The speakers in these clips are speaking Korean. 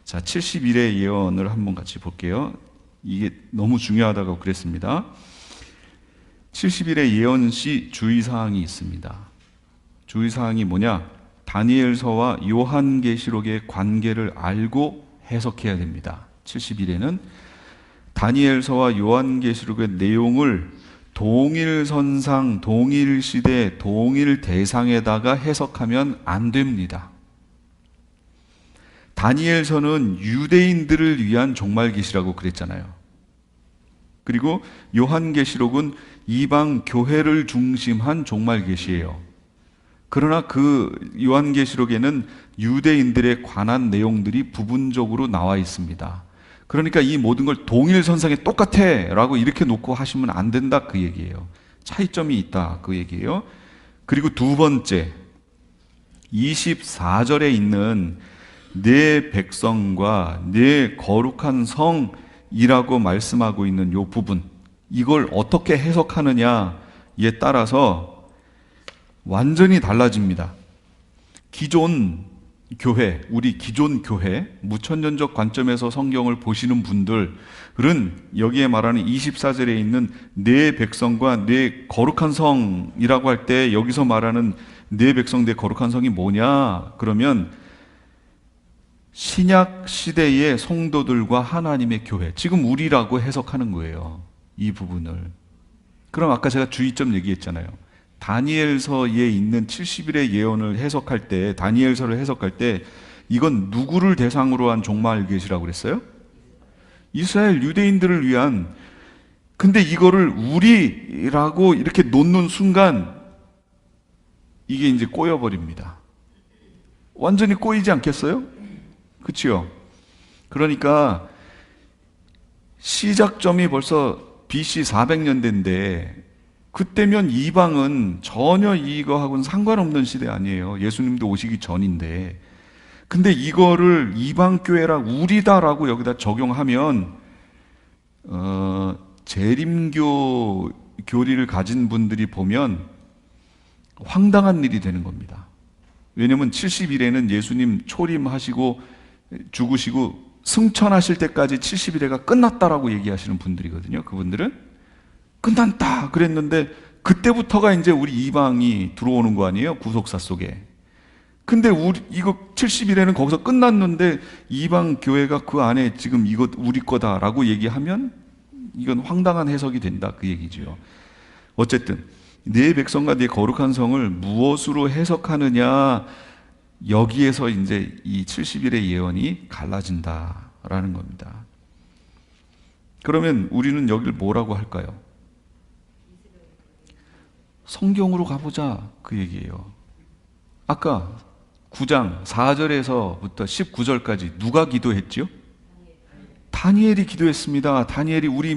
자, 70일의 예언을 한번 같이 볼게요. 이게 너무 중요하다고 그랬습니다. 70일의 예언시 주의사항이 있습니다. 주의사항이 뭐냐? 다니엘서와 요한계시록의 관계를 알고 해석해야 됩니다. 70일에는 다니엘서와 요한계시록의 내용을 동일선상, 동일시대, 동일대상에다가 해석하면 안 됩니다. 다니엘서는 유대인들을 위한 종말계시라고 그랬잖아요. 그리고 요한계시록은 이방 교회를 중심한 종말계시예요. 그러나 그 요한계시록에는 유대인들에 관한 내용들이 부분적으로 나와 있습니다. 그러니까 이 모든 걸 동일선상에 똑같아 라고 이렇게 놓고 하시면 안 된다 그 얘기예요. 차이점이 있다 그 얘기예요. 그리고 두 번째, 24절에 있는 내 백성과 내 거룩한 성이라고 말씀하고 있는 이 부분, 이걸 어떻게 해석하느냐에 따라서 완전히 달라집니다. 기존 교회, 우리 기존 교회, 무천년적 관점에서 성경을 보시는 분들은 여기에 말하는 24절에 있는 내 백성과 내 거룩한 성이라고 할 때 여기서 말하는 내 백성, 내 거룩한 성이 뭐냐? 그러면 신약 시대의 성도들과 하나님의 교회, 지금 우리라고 해석하는 거예요. 이 부분을. 그럼 아까 제가 주의점 얘기했잖아요. 다니엘서에 있는 70일의 예언을 해석할 때, 다니엘서를 해석할 때 이건 누구를 대상으로 한 종말 계시라고 그랬어요? 이스라엘 유대인들을 위한. 근데 이거를 우리라고 이렇게 놓는 순간 이게 이제 꼬여버립니다. 완전히 꼬이지 않겠어요? 그렇죠? 그러니까 시작점이 벌써 BC 400년대인데 그때면 이방은 전혀 이거하고는 상관없는 시대 아니에요. 예수님도 오시기 전인데. 근데 이거를 이방교회라 우리다라고 여기다 적용하면 재림교 교리를 가진 분들이 보면 황당한 일이 되는 겁니다. 왜냐하면 70일에는 예수님 초림하시고 죽으시고 승천하실 때까지 70일회가 끝났다라고 얘기하시는 분들이거든요. 그분들은 끝났다 그랬는데 그때부터가 이제 우리 이방이 들어오는 거 아니에요? 구속사 속에. 근데 이거 70일에는 거기서 끝났는데 이방 교회가 그 안에 지금 이거 우리 거다라고 얘기하면 이건 황당한 해석이 된다 그 얘기죠. 어쨌든 내 백성과 내 거룩한 성을 무엇으로 해석하느냐, 여기에서 이제 이 70일의 예언이 갈라진다라는 겁니다. 그러면 우리는 여기를 뭐라고 할까요? 성경으로 가보자 그 얘기예요. 아까 9장 4절에서부터 19절까지 누가 기도했죠? 다니엘이 기도했습니다. 다니엘이 우리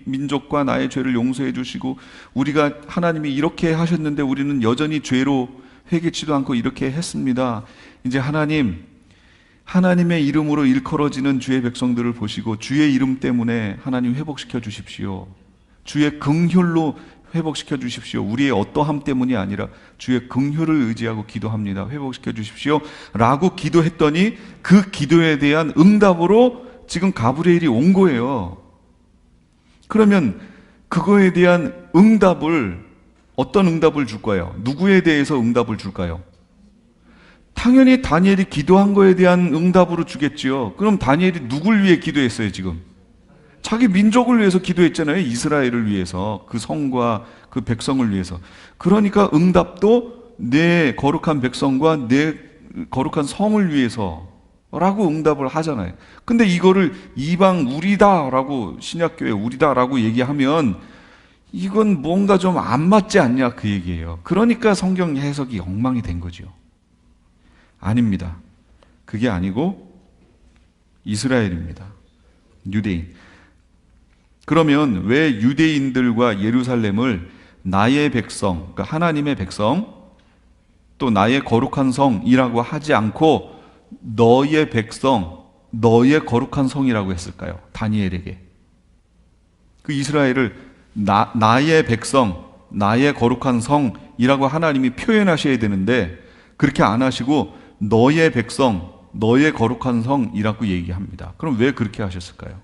민족과 나의 죄를 용서해 주시고 우리가 하나님이 이렇게 하셨는데 우리는 여전히 죄로 회개치도 않고 이렇게 했습니다. 이제 하나님의 이름으로 일컬어지는 주의 백성들을 보시고 주의 이름 때문에 하나님 회복시켜 주십시오. 주의 긍휼로 회복시켜 주십시오. 우리의 어떠함 때문이 아니라 주의 긍휼을 의지하고 기도합니다. 회복시켜 주십시오 라고 기도했더니 그 기도에 대한 응답으로 지금 가브리엘이 온 거예요. 그러면 그거에 대한 응답을, 어떤 응답을 줄까요? 누구에 대해서 응답을 줄까요? 당연히 다니엘이 기도한 거에 대한 응답으로 주겠지요. 그럼 다니엘이 누굴 위해 기도했어요 지금? 자기 민족을 위해서 기도했잖아요. 이스라엘을 위해서, 그 성과 그 백성을 위해서. 그러니까 응답도 내 거룩한 백성과 내 거룩한 성을 위해서 라고 응답을 하잖아요. 근데 이거를 이방 우리다라고, 신약교회 우리다라고 얘기하면 이건 뭔가 좀 안 맞지 않냐 그 얘기예요. 그러니까 성경 해석이 엉망이 된 거죠. 아닙니다. 그게 아니고 이스라엘입니다. 유대인. 그러면 왜 유대인들과 예루살렘을 나의 백성, 그러니까 하나님의 백성, 또 나의 거룩한 성이라고 하지 않고 너의 백성, 너의 거룩한 성이라고 했을까요? 다니엘에게. 그 이스라엘을 나의 백성, 나의 거룩한 성이라고 하나님이 표현하셔야 되는데 그렇게 안 하시고 너의 백성, 너의 거룩한 성이라고 얘기합니다. 그럼 왜 그렇게 하셨을까요?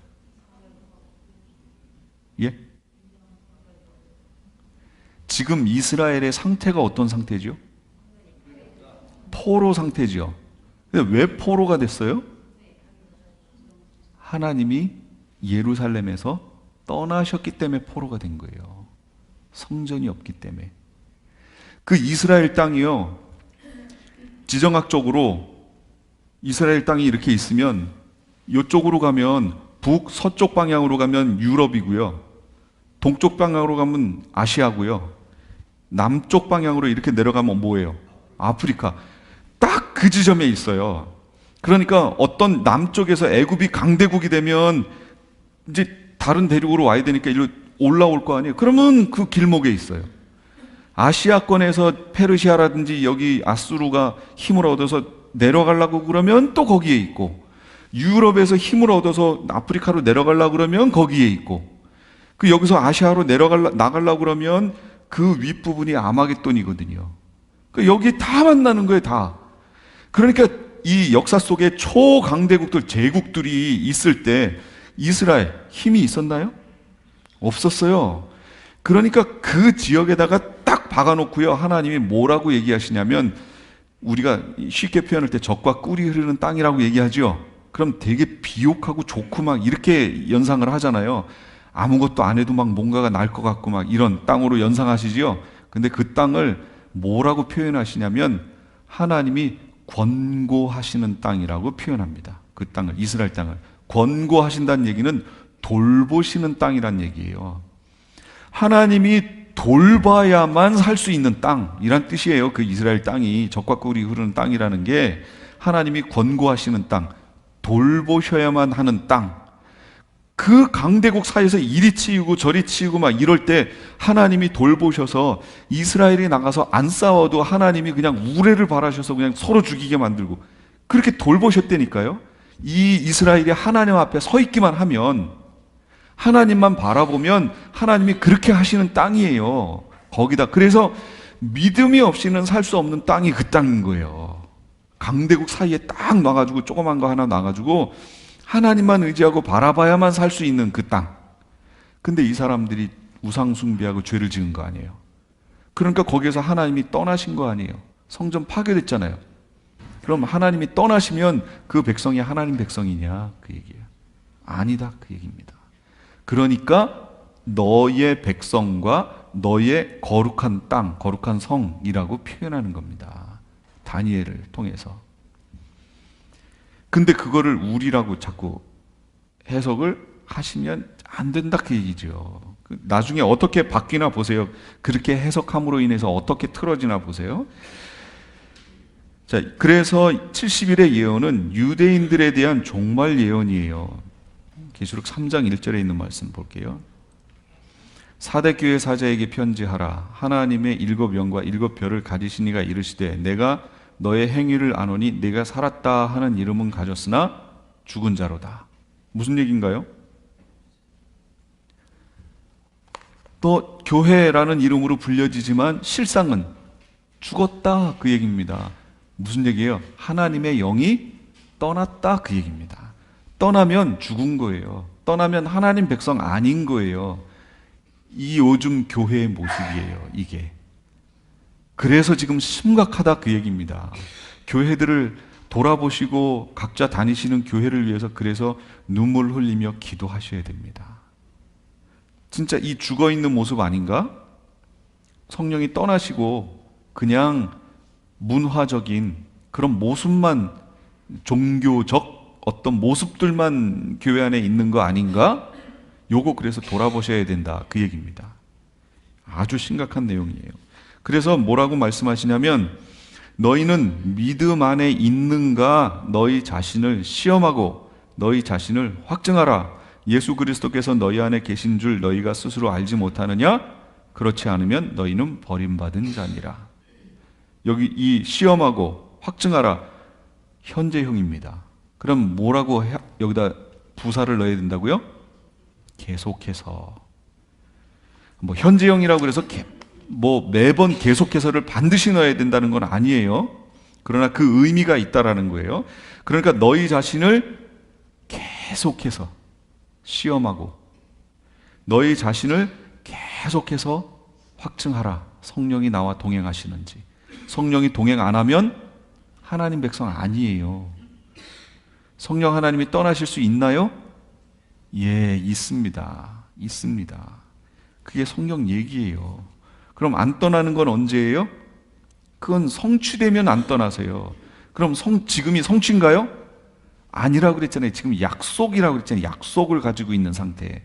예? 지금 이스라엘의 상태가 어떤 상태죠? 포로 상태죠. 근데 왜 포로가 됐어요? 하나님이 예루살렘에서 떠나셨기 때문에 포로가 된 거예요. 성전이 없기 때문에. 그 이스라엘 땅이요, 지정학적으로 이스라엘 땅이 이렇게 있으면 이쪽으로 가면 북서쪽 방향으로 가면 유럽이고요, 동쪽 방향으로 가면 아시아고요, 남쪽 방향으로 이렇게 내려가면 뭐예요? 아프리카. 딱 그 지점에 있어요. 그러니까 어떤 남쪽에서 애굽이 강대국이 되면 이제 다른 대륙으로 와야 되니까 일로 올라올 거 아니에요. 그러면 그 길목에 있어요. 아시아권에서 페르시아라든지 여기 아수르가 힘을 얻어서 내려가려고 그러면 또 거기에 있고, 유럽에서 힘을 얻어서 아프리카로 내려가려고 그러면 거기에 있고, 그 여기서 아시아로 나가려고 그러면 그 윗부분이 아마겟돈이거든요. 그 여기 다 만나는 거예요, 다. 그러니까 이 역사 속에 초강대국들, 제국들이 있을 때 이스라엘 힘이 있었나요? 없었어요. 그러니까 그 지역에다가 딱 박아놓고요, 하나님이 뭐라고 얘기하시냐면, 우리가 쉽게 표현할 때 젖과 꿀이 흐르는 땅이라고 얘기하죠. 그럼 되게 비옥하고 좋고 막 이렇게 연상을 하잖아요. 아무것도 안 해도 막 뭔가가 날 것 같고 막 이런 땅으로 연상하시지요. 근데 그 땅을 뭐라고 표현하시냐면, 하나님이 권고하시는 땅이라고 표현합니다. 그 땅을, 이스라엘 땅을 권고하신다는 얘기는 돌보시는 땅이란 얘기예요. 하나님이 돌봐야만 살 수 있는 땅이란 뜻이에요. 그 이스라엘 땅이, 젖과 꿀이 흐르는 땅이라는 게 하나님이 권고하시는 땅, 돌보셔야만 하는 땅. 그 강대국 사이에서 이리 치이고 저리 치이고 막 이럴 때 하나님이 돌보셔서 이스라엘이 나가서 안 싸워도 하나님이 그냥 우레를 바라셔서 그냥 서로 죽이게 만들고 그렇게 돌보셨다니까요. 이 이스라엘이 하나님 앞에 서 있기만 하면, 하나님만 바라보면 하나님이 그렇게 하시는 땅이에요. 거기다. 그래서 믿음이 없이는 살 수 없는 땅이 그 땅인 거예요. 강대국 사이에 딱 놔가지고 조그만 거 하나 놔가지고 하나님만 의지하고 바라봐야만 살 수 있는 그 땅. 근데 이 사람들이 우상 숭배하고 죄를 지은 거 아니에요. 그러니까 거기에서 하나님이 떠나신 거 아니에요. 성전 파괴됐잖아요. 그럼 하나님이 떠나시면 그 백성이 하나님 백성이냐, 그 얘기예요. 아니다, 그 얘기입니다. 그러니까 너의 백성과 너의 거룩한 땅, 거룩한 성이라고 표현하는 겁니다. 다니엘을 통해서. 근데 그거를 우리라고 자꾸 해석을 하시면 안 된다, 그 얘기죠. 나중에 어떻게 바뀌나 보세요. 그렇게 해석함으로 인해서 어떻게 틀어지나 보세요. 자, 그래서 70일의 예언은 유대인들에 대한 종말 예언이에요. 계시록 3장 1절에 있는 말씀 볼게요. 사대 교회 사자에게 편지하라. 하나님의 7영과 7별을 가지신 이가 이르시되, 내가 너의 행위를 아노니 내가 살았다 하는 이름은 가졌으나 죽은 자로다. 무슨 얘기인가요? 또 교회라는 이름으로 불려지지만 실상은 죽었다, 그 얘기입니다. 무슨 얘기예요? 하나님의 영이 떠났다, 그 얘기입니다. 떠나면 죽은 거예요. 떠나면 하나님 백성 아닌 거예요. 이 요즘 교회의 모습이에요, 이게. 그래서 지금 심각하다, 그 얘기입니다. 교회들을 돌아보시고 각자 다니시는 교회를 위해서 그래서 눈물 흘리며 기도하셔야 됩니다. 진짜 이 죽어있는 모습 아닌가? 성령이 떠나시고 그냥 문화적인 그런 모습만, 종교적 어떤 모습들만 교회 안에 있는 거 아닌가? 요거 그래서 돌아보셔야 된다, 그 얘기입니다. 아주 심각한 내용이에요. 그래서 뭐라고 말씀하시냐면, 너희는 믿음 안에 있는가 너희 자신을 시험하고 너희 자신을 확증하라. 예수 그리스도께서 너희 안에 계신 줄 너희가 스스로 알지 못하느냐? 그렇지 않으면 너희는 버림받은 자니라. 여기 이 시험하고 확증하라, 현재형입니다. 그럼 뭐라고 여기다 부사를 넣어야 된다고요? 계속해서. 뭐 현재형이라고 그래서 뭐 매번 계속해서를 반드시 넣어야 된다는 건 아니에요. 그러나 그 의미가 있다라는 거예요. 그러니까 너희 자신을 계속해서 시험하고 너희 자신을 계속해서 확증하라. 성령이 나와 동행하시는지. 성령이 동행 안 하면 하나님 백성 아니에요. 성령 하나님이 떠나실 수 있나요? 예, 있습니다. 있습니다. 그게 성경 얘기예요. 그럼 안 떠나는 건 언제예요? 그건 성취되면 안 떠나세요. 그럼 지금이 성취인가요? 아니라고 그랬잖아요. 지금 약속이라고 그랬잖아요. 약속을 가지고 있는 상태.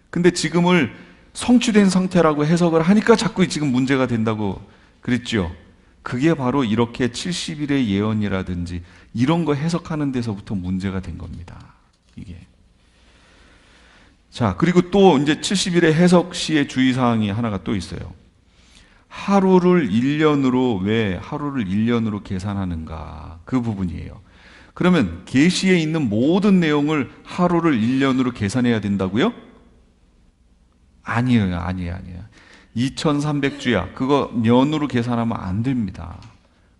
근데 지금을 성취된 상태라고 해석을 하니까 자꾸 지금 문제가 된다고 그랬죠. 그게 바로 이렇게 70일의 예언이라든지 이런 거 해석하는 데서부터 문제가 된 겁니다. 이게. 자, 그리고 또 이제 70일의 해석 시의 주의사항이 하나가 또 있어요. 하루를 1년으로 왜 하루를 1년으로 계산하는가? 그 부분이에요. 그러면 계시에 있는 모든 내용을 하루를 1년으로 계산해야 된다고요? 아니에요. 2300주야. 그거 년으로 계산하면 안 됩니다.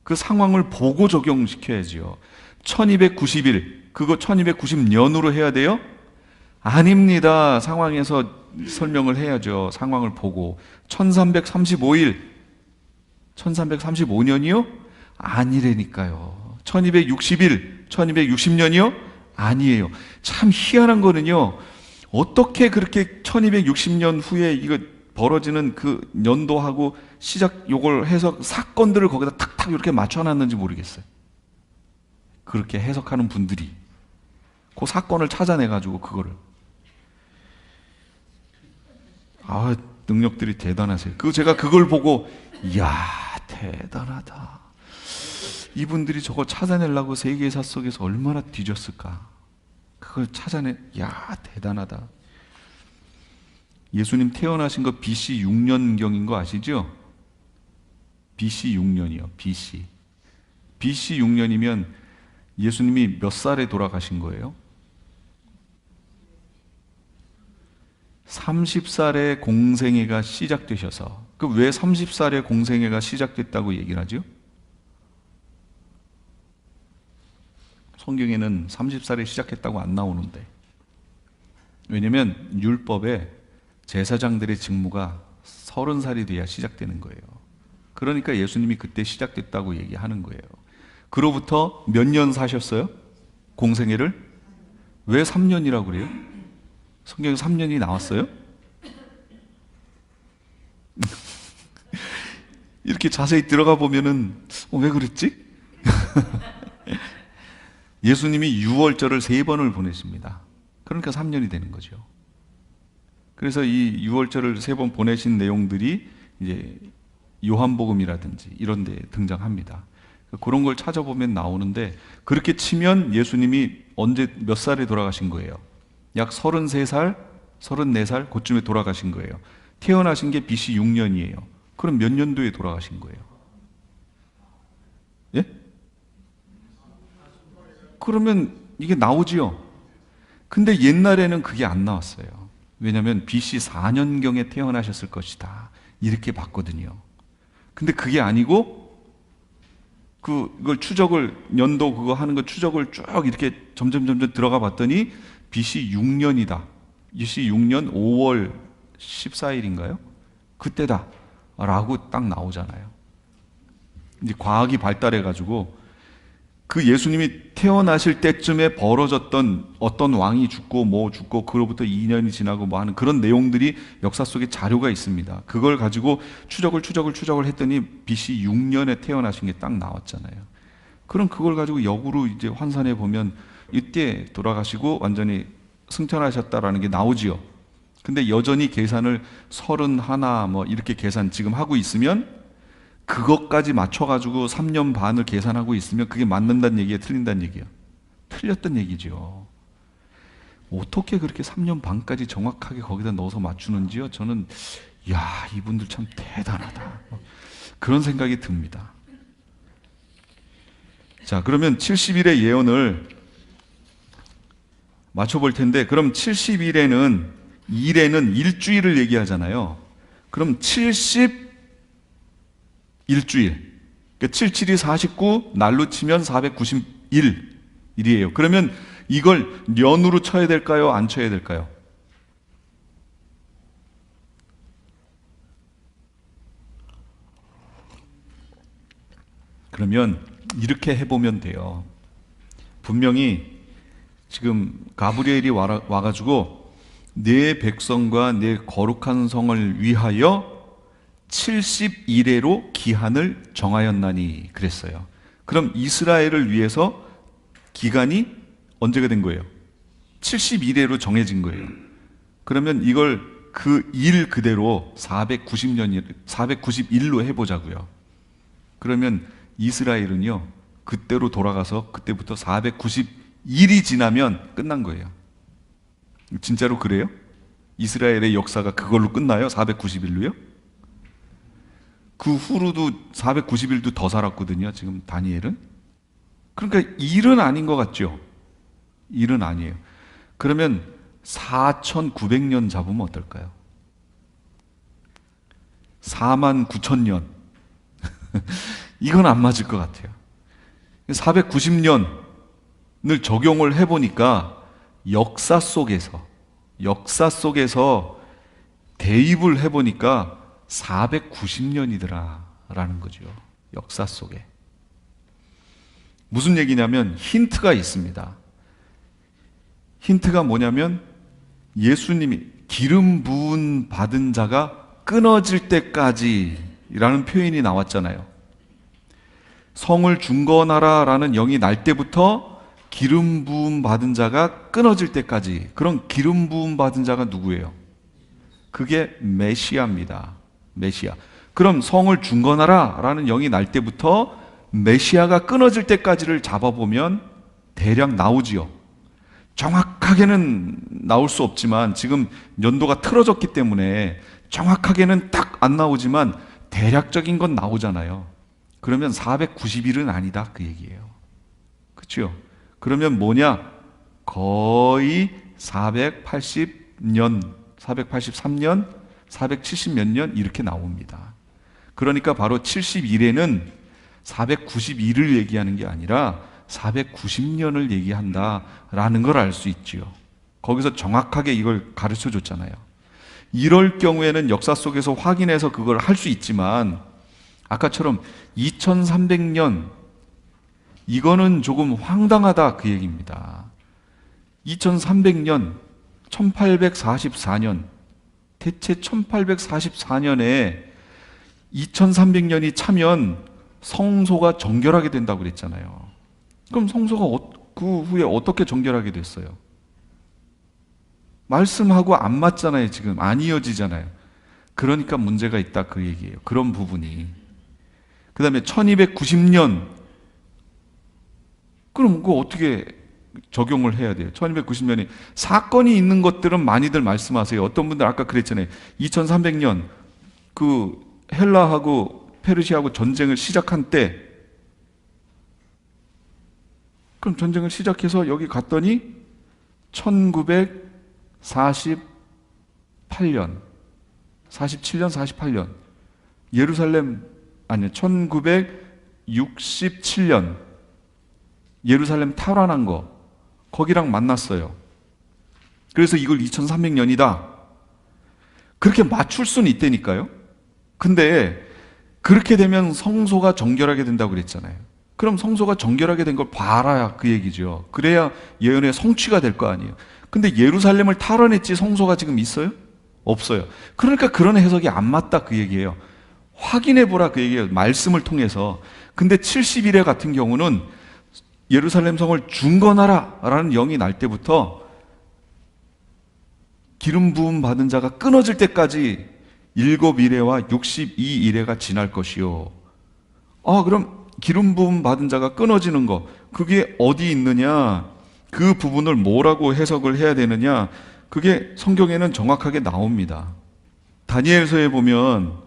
그 상황을 보고 적용시켜야지요. 1290일. 그거 1290년으로 해야 돼요? 아닙니다. 상황에서 설명을 해야죠. 상황을 보고. 1335일. 1335년이요? 아니라니까요. 1260일. 1260년이요? 아니에요. 참 희한한 거는요. 어떻게 그렇게 1260년 후에 이거 벌어지는 그 연도하고 시작 요걸 해석 사건들을 거기다 탁탁 이렇게 맞춰놨는지 모르겠어요. 그렇게 해석하는 분들이 그 사건을 찾아내가지고 그거를 능력들이 대단하세요. 제가 그걸 보고 이야 대단하다. 이분들이 저거 찾아내려고 세계사 속에서 얼마나 뒤졌을까. 그걸 야 대단하다. 예수님 태어나신 거 BC 6년경인 거 아시죠? BC 6년이요. BC 6년이면 예수님이 몇 살에 돌아가신 거예요? 30살에 공생애가 시작되셔서 왜 30살에 공생애가 시작됐다고 얘기를 하죠? 성경에는 30살에 시작했다고 안 나오는데 왜냐면 율법에 제사장들의 직무가 30살이 돼야 시작되는 거예요. 그러니까 예수님이 그때 시작됐다고 얘기하는 거예요. 그로부터 몇 년 사셨어요? 공생애를? 왜 3년이라고 그래요? 성경에 3년이 나왔어요? 이렇게 자세히 들어가 보면은 왜 그랬지? 예수님이 유월절을 3번을 보내십니다. 그러니까 3년이 되는 거죠. 그래서 이 유월절을 3번 보내신 내용들이 이제 요한복음이라든지 이런 데 등장합니다. 그런 걸 찾아보면 나오는데 그렇게 치면 예수님이 언제 몇 살에 돌아가신 거예요? 약 33살, 34살 그쯤에 돌아가신 거예요. 태어나신 게 BC 6년이에요. 그럼 몇 년도에 돌아가신 거예요? 예? 그러면 이게 나오지요. 근데 옛날에는 그게 안 나왔어요. 왜냐하면 BC 4년경에 태어나셨을 것이다. 이렇게 봤거든요. 근데 그게 아니고 그걸 추적을 연도 그거 하는 거 추적을 쭉 이렇게 점점 들어가 봤더니 BC 6년이다. BC 6년 5월 14일인가요? 그때다. 라고 딱 나오잖아요. 이제 과학이 발달해 가지고 그 예수님이 태어나실 때쯤에 벌어졌던 어떤 왕이 죽고 뭐 죽고 그로부터 2년이 지나고 뭐 하는 그런 내용들이 역사 속에 자료가 있습니다. 그걸 가지고 추적을 했더니 BC 6년에 태어나신 게 딱 나왔잖아요. 그럼 그걸 가지고 역으로 이제 환산해 보면 이때 돌아가시고 완전히 승천하셨다라는 게 나오지요. 근데 여전히 계산을 31 뭐 이렇게 계산 지금 하고 있으면 그것까지 맞춰가지고 3년 반을 계산하고 있으면 그게 맞는다는 얘기예요? 틀린다는 얘기예요? 틀렸던 얘기죠. 어떻게 그렇게 3년 반까지 정확하게 거기다 넣어서 맞추는지요? 저는 이분들 참 대단하다. 그런 생각이 듭니다. 자, 그러면 70일의 예언을 맞춰볼 텐데 그럼 70일에는 일에는 일주일을 얘기하잖아요. 그럼 70 일주일 그러니까 77이 49, 날로 치면 491일이에요. 그러면 이걸 년으로 쳐야 될까요? 안 쳐야 될까요? 그러면 이렇게 해보면 돼요. 분명히 지금 가브리엘이 와가지고 내 백성과 내 거룩한 성을 위하여 70일에로 기한을 정하였나니 그랬어요. 그럼 이스라엘을 위해서 기간이 언제가 된 거예요? 70일에로 정해진 거예요. 그러면 이걸 그 일 그대로 491로 해보자고요. 그러면 이스라엘은요, 그때로 돌아가서 그때부터 491이 지나면 끝난 거예요. 진짜로 그래요? 이스라엘의 역사가 그걸로 끝나요? 491로요? 그 후로도 490일도 더 살았거든요, 지금 다니엘은. 그러니까 일은 아닌 것 같죠? 일은 아니에요. 그러면 4900년 잡으면 어떨까요? 49,000년. 이건 안 맞을 것 같아요. 490년을 적용을 해보니까 역사 속에서 대입을 해보니까 490년이더라 라는 거죠. 역사 속에. 무슨 얘기냐면 힌트가 있습니다. 힌트가 뭐냐면 예수님이 기름 부은 받은 자가 끊어질 때까지 라는 표현이 나왔잖아요. 성을 중건하라 라는 영이 날 때부터 기름 부음 받은 자가 끊어질 때까지. 그런 기름 부음 받은 자가 누구예요? 그게 메시아입니다. 메시아. 그럼 성을 중건하라 라는 영이 날 때부터 메시아가 끊어질 때까지를 잡아보면 대략 나오지요. 정확하게는 나올 수 없지만 지금 연도가 틀어졌기 때문에 정확하게는 딱 안 나오지만 대략적인 건 나오잖아요. 그러면 490일은 아니다 그 얘기예요. 그렇죠? 그러면 뭐냐? 거의 480년, 483년, 470 몇 년 이렇게 나옵니다. 그러니까 바로 70일에는 491을 얘기하는 게 아니라 490년을 얘기한다라는 걸 알 수 있지요. 거기서 정확하게 이걸 가르쳐 줬잖아요. 이럴 경우에는 역사 속에서 확인해서 그걸 할 수 있지만 아까처럼 2300년 이거는 조금 황당하다 그 얘기입니다. 2300년 1844년 대체 1844년에 2300년이 차면 성소가 정결하게 된다고 그랬잖아요. 그럼 성소가 그 후에 어떻게 정결하게 됐어요? 말씀하고 안 맞잖아요. 지금 안 이어지잖아요. 그러니까 문제가 있다 그 얘기예요. 그런 부분이. 그 다음에 1290년 그럼 그거 어떻게 적용을 해야 돼요? 1290년에 사건이 있는 것들은 많이들 말씀하세요. 어떤 분들 아까 그랬잖아요. 2300년 그 헬라하고 페르시아하고 전쟁을 시작한 때 그럼 전쟁을 시작해서 여기 갔더니 1948년 47년 48년 예루살렘 아니요 1967년 예루살렘 탈환한 거 거기랑 만났어요. 그래서 이걸 2300년이다 그렇게 맞출 수는 있다니까요. 근데 그렇게 되면 성소가 정결하게 된다고 그랬잖아요. 그럼 성소가 정결하게 된 걸 봐라 그 얘기죠. 그래야 예언의 성취가 될 거 아니에요. 근데 예루살렘을 탈환했지 성소가 지금 있어요? 없어요. 그러니까 그런 해석이 안 맞다 그 얘기예요. 확인해 보라 그 얘기예요. 말씀을 통해서. 근데 70일에 같은 경우는 예루살렘 성을 중건하라 라는 영이 날 때부터 기름 부음 받은 자가 끊어질 때까지 7일회와 62일회가 지날 것이요. 그럼 기름 부음 받은 자가 끊어지는 거 그게 어디 있느냐? 그 부분을 뭐라고 해석을 해야 되느냐? 그게 성경에는 정확하게 나옵니다. 다니엘서에 보면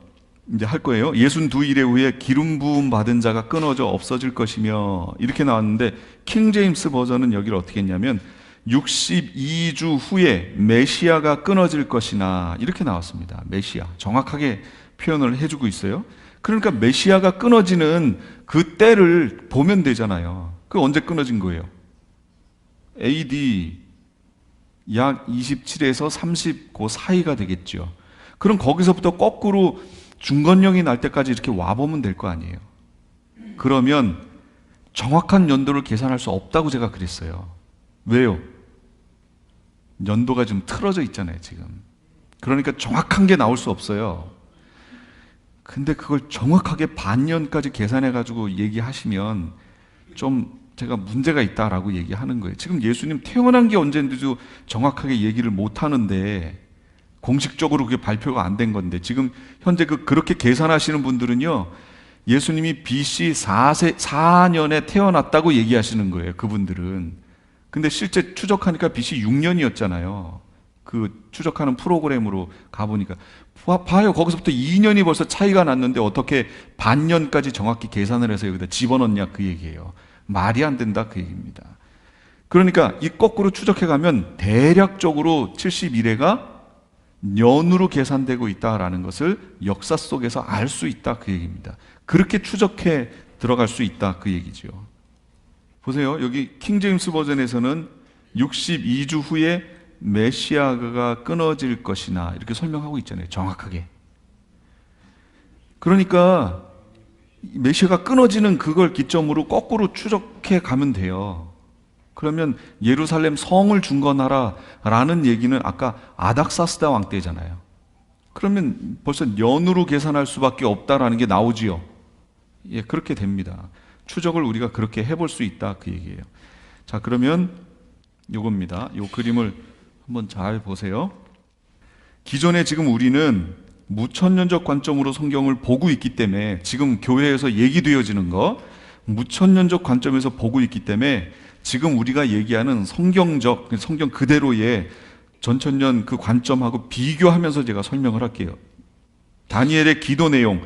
이제 할 거예요. 62일의 후에 기름 부음 받은 자가 끊어져 없어질 것이며 이렇게 나왔는데 킹 제임스 버전은 여기를 어떻게 했냐면 62주 후에 메시아가 끊어질 것이나 이렇게 나왔습니다. 메시아 정확하게 표현을 해주고 있어요. 그러니까 메시아가 끊어지는 그 때를 보면 되잖아요. 그 언제 끊어진 거예요? AD 약 27에서 30 그 사이가 되겠죠. 그럼 거기서부터 거꾸로 중건령이 날 때까지 이렇게 와보면 될 거 아니에요. 그러면 정확한 연도를 계산할 수 없다고 제가 그랬어요. 왜요? 연도가 좀 틀어져 있잖아요, 지금. 그러니까 정확한 게 나올 수 없어요. 근데 그걸 정확하게 반년까지 계산해가지고 얘기하시면 좀 제가 문제가 있다라고 얘기하는 거예요. 지금 예수님 태어난 게 언제인지도 정확하게 얘기를 못 하는데, 공식적으로 그게 발표가 안 된 건데, 지금 현재 그렇게 계산하시는 분들은요, 예수님이 BC 4년에 태어났다고 얘기하시는 거예요, 그분들은. 근데 실제 추적하니까 BC 6년이었잖아요. 그 추적하는 프로그램으로 가보니까. 봐요. 거기서부터 2년이 벌써 차이가 났는데 어떻게 반년까지 정확히 계산을 해서 여기다 집어넣냐, 그 얘기예요. 말이 안 된다, 그 얘기입니다. 그러니까 이 거꾸로 추적해 가면 대략적으로 71회가 년으로 계산되고 있다라는 것을 역사 속에서 알 수 있다, 그 얘기입니다. 그렇게 추적해 들어갈 수 있다, 그 얘기죠. 보세요. 여기 킹제임스 버전에서는 62주 후에 메시아가 끊어질 것이나 이렇게 설명하고 있잖아요, 정확하게. 그러니까 메시아가 끊어지는 그걸 기점으로 거꾸로 추적해 가면 돼요. 그러면 예루살렘 성을 중건하라라는 얘기는 아까 아닥사스다 왕 때잖아요. 그러면 벌써 년으로 계산할 수밖에 없다라는 게 나오지요. 예, 그렇게 됩니다. 추적을 우리가 그렇게 해볼 수 있다, 그 얘기예요. 자, 그러면 요겁니다. 요 그림을 한번 잘 보세요. 기존에 지금 우리는 무천년적 관점으로 성경을 보고 있기 때문에, 지금 교회에서 얘기되어지는 거 무천년적 관점에서 보고 있기 때문에 지금 우리가 얘기하는 성경적, 성경 그대로의 전천년 그 관점하고 비교하면서 제가 설명을 할게요. 다니엘의 기도 내용,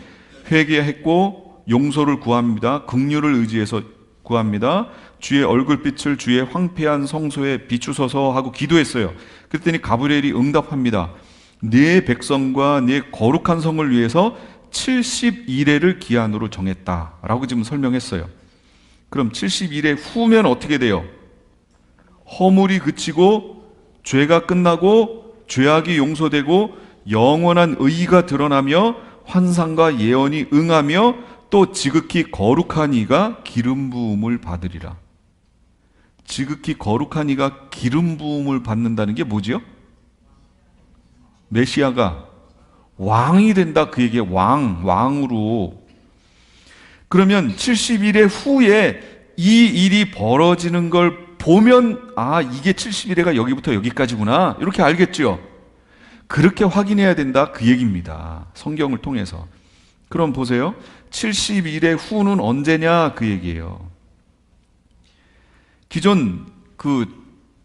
회개했고 용서를 구합니다. 긍휼을 의지해서 구합니다. 주의 얼굴빛을 주의 황폐한 성소에 비추소서 하고 기도했어요. 그랬더니 가브리엘이 응답합니다. 네 백성과 네 거룩한 성을 위해서 71회를 기한으로 정했다라고 지금 설명했어요. 그럼 71회 후면 어떻게 돼요? 허물이 그치고 죄가 끝나고 죄악이 용서되고 영원한 의가 드러나며 환상과 예언이 응하며 또 지극히 거룩한 이가 기름 부음을 받으리라. 지극히 거룩한 이가 기름 부음을 받는다는 게 뭐지요? 메시아가 왕이 된다, 그 얘기예요. 왕으로. 그러면 71회 후에 이 일이 벌어지는 걸 보면, 아, 이게 71회가 여기부터 여기까지구나, 이렇게 알겠죠? 그렇게 확인해야 된다, 그 얘기입니다. 성경을 통해서. 그럼 보세요. 71회 후는 언제냐, 그 얘기예요. 기존 그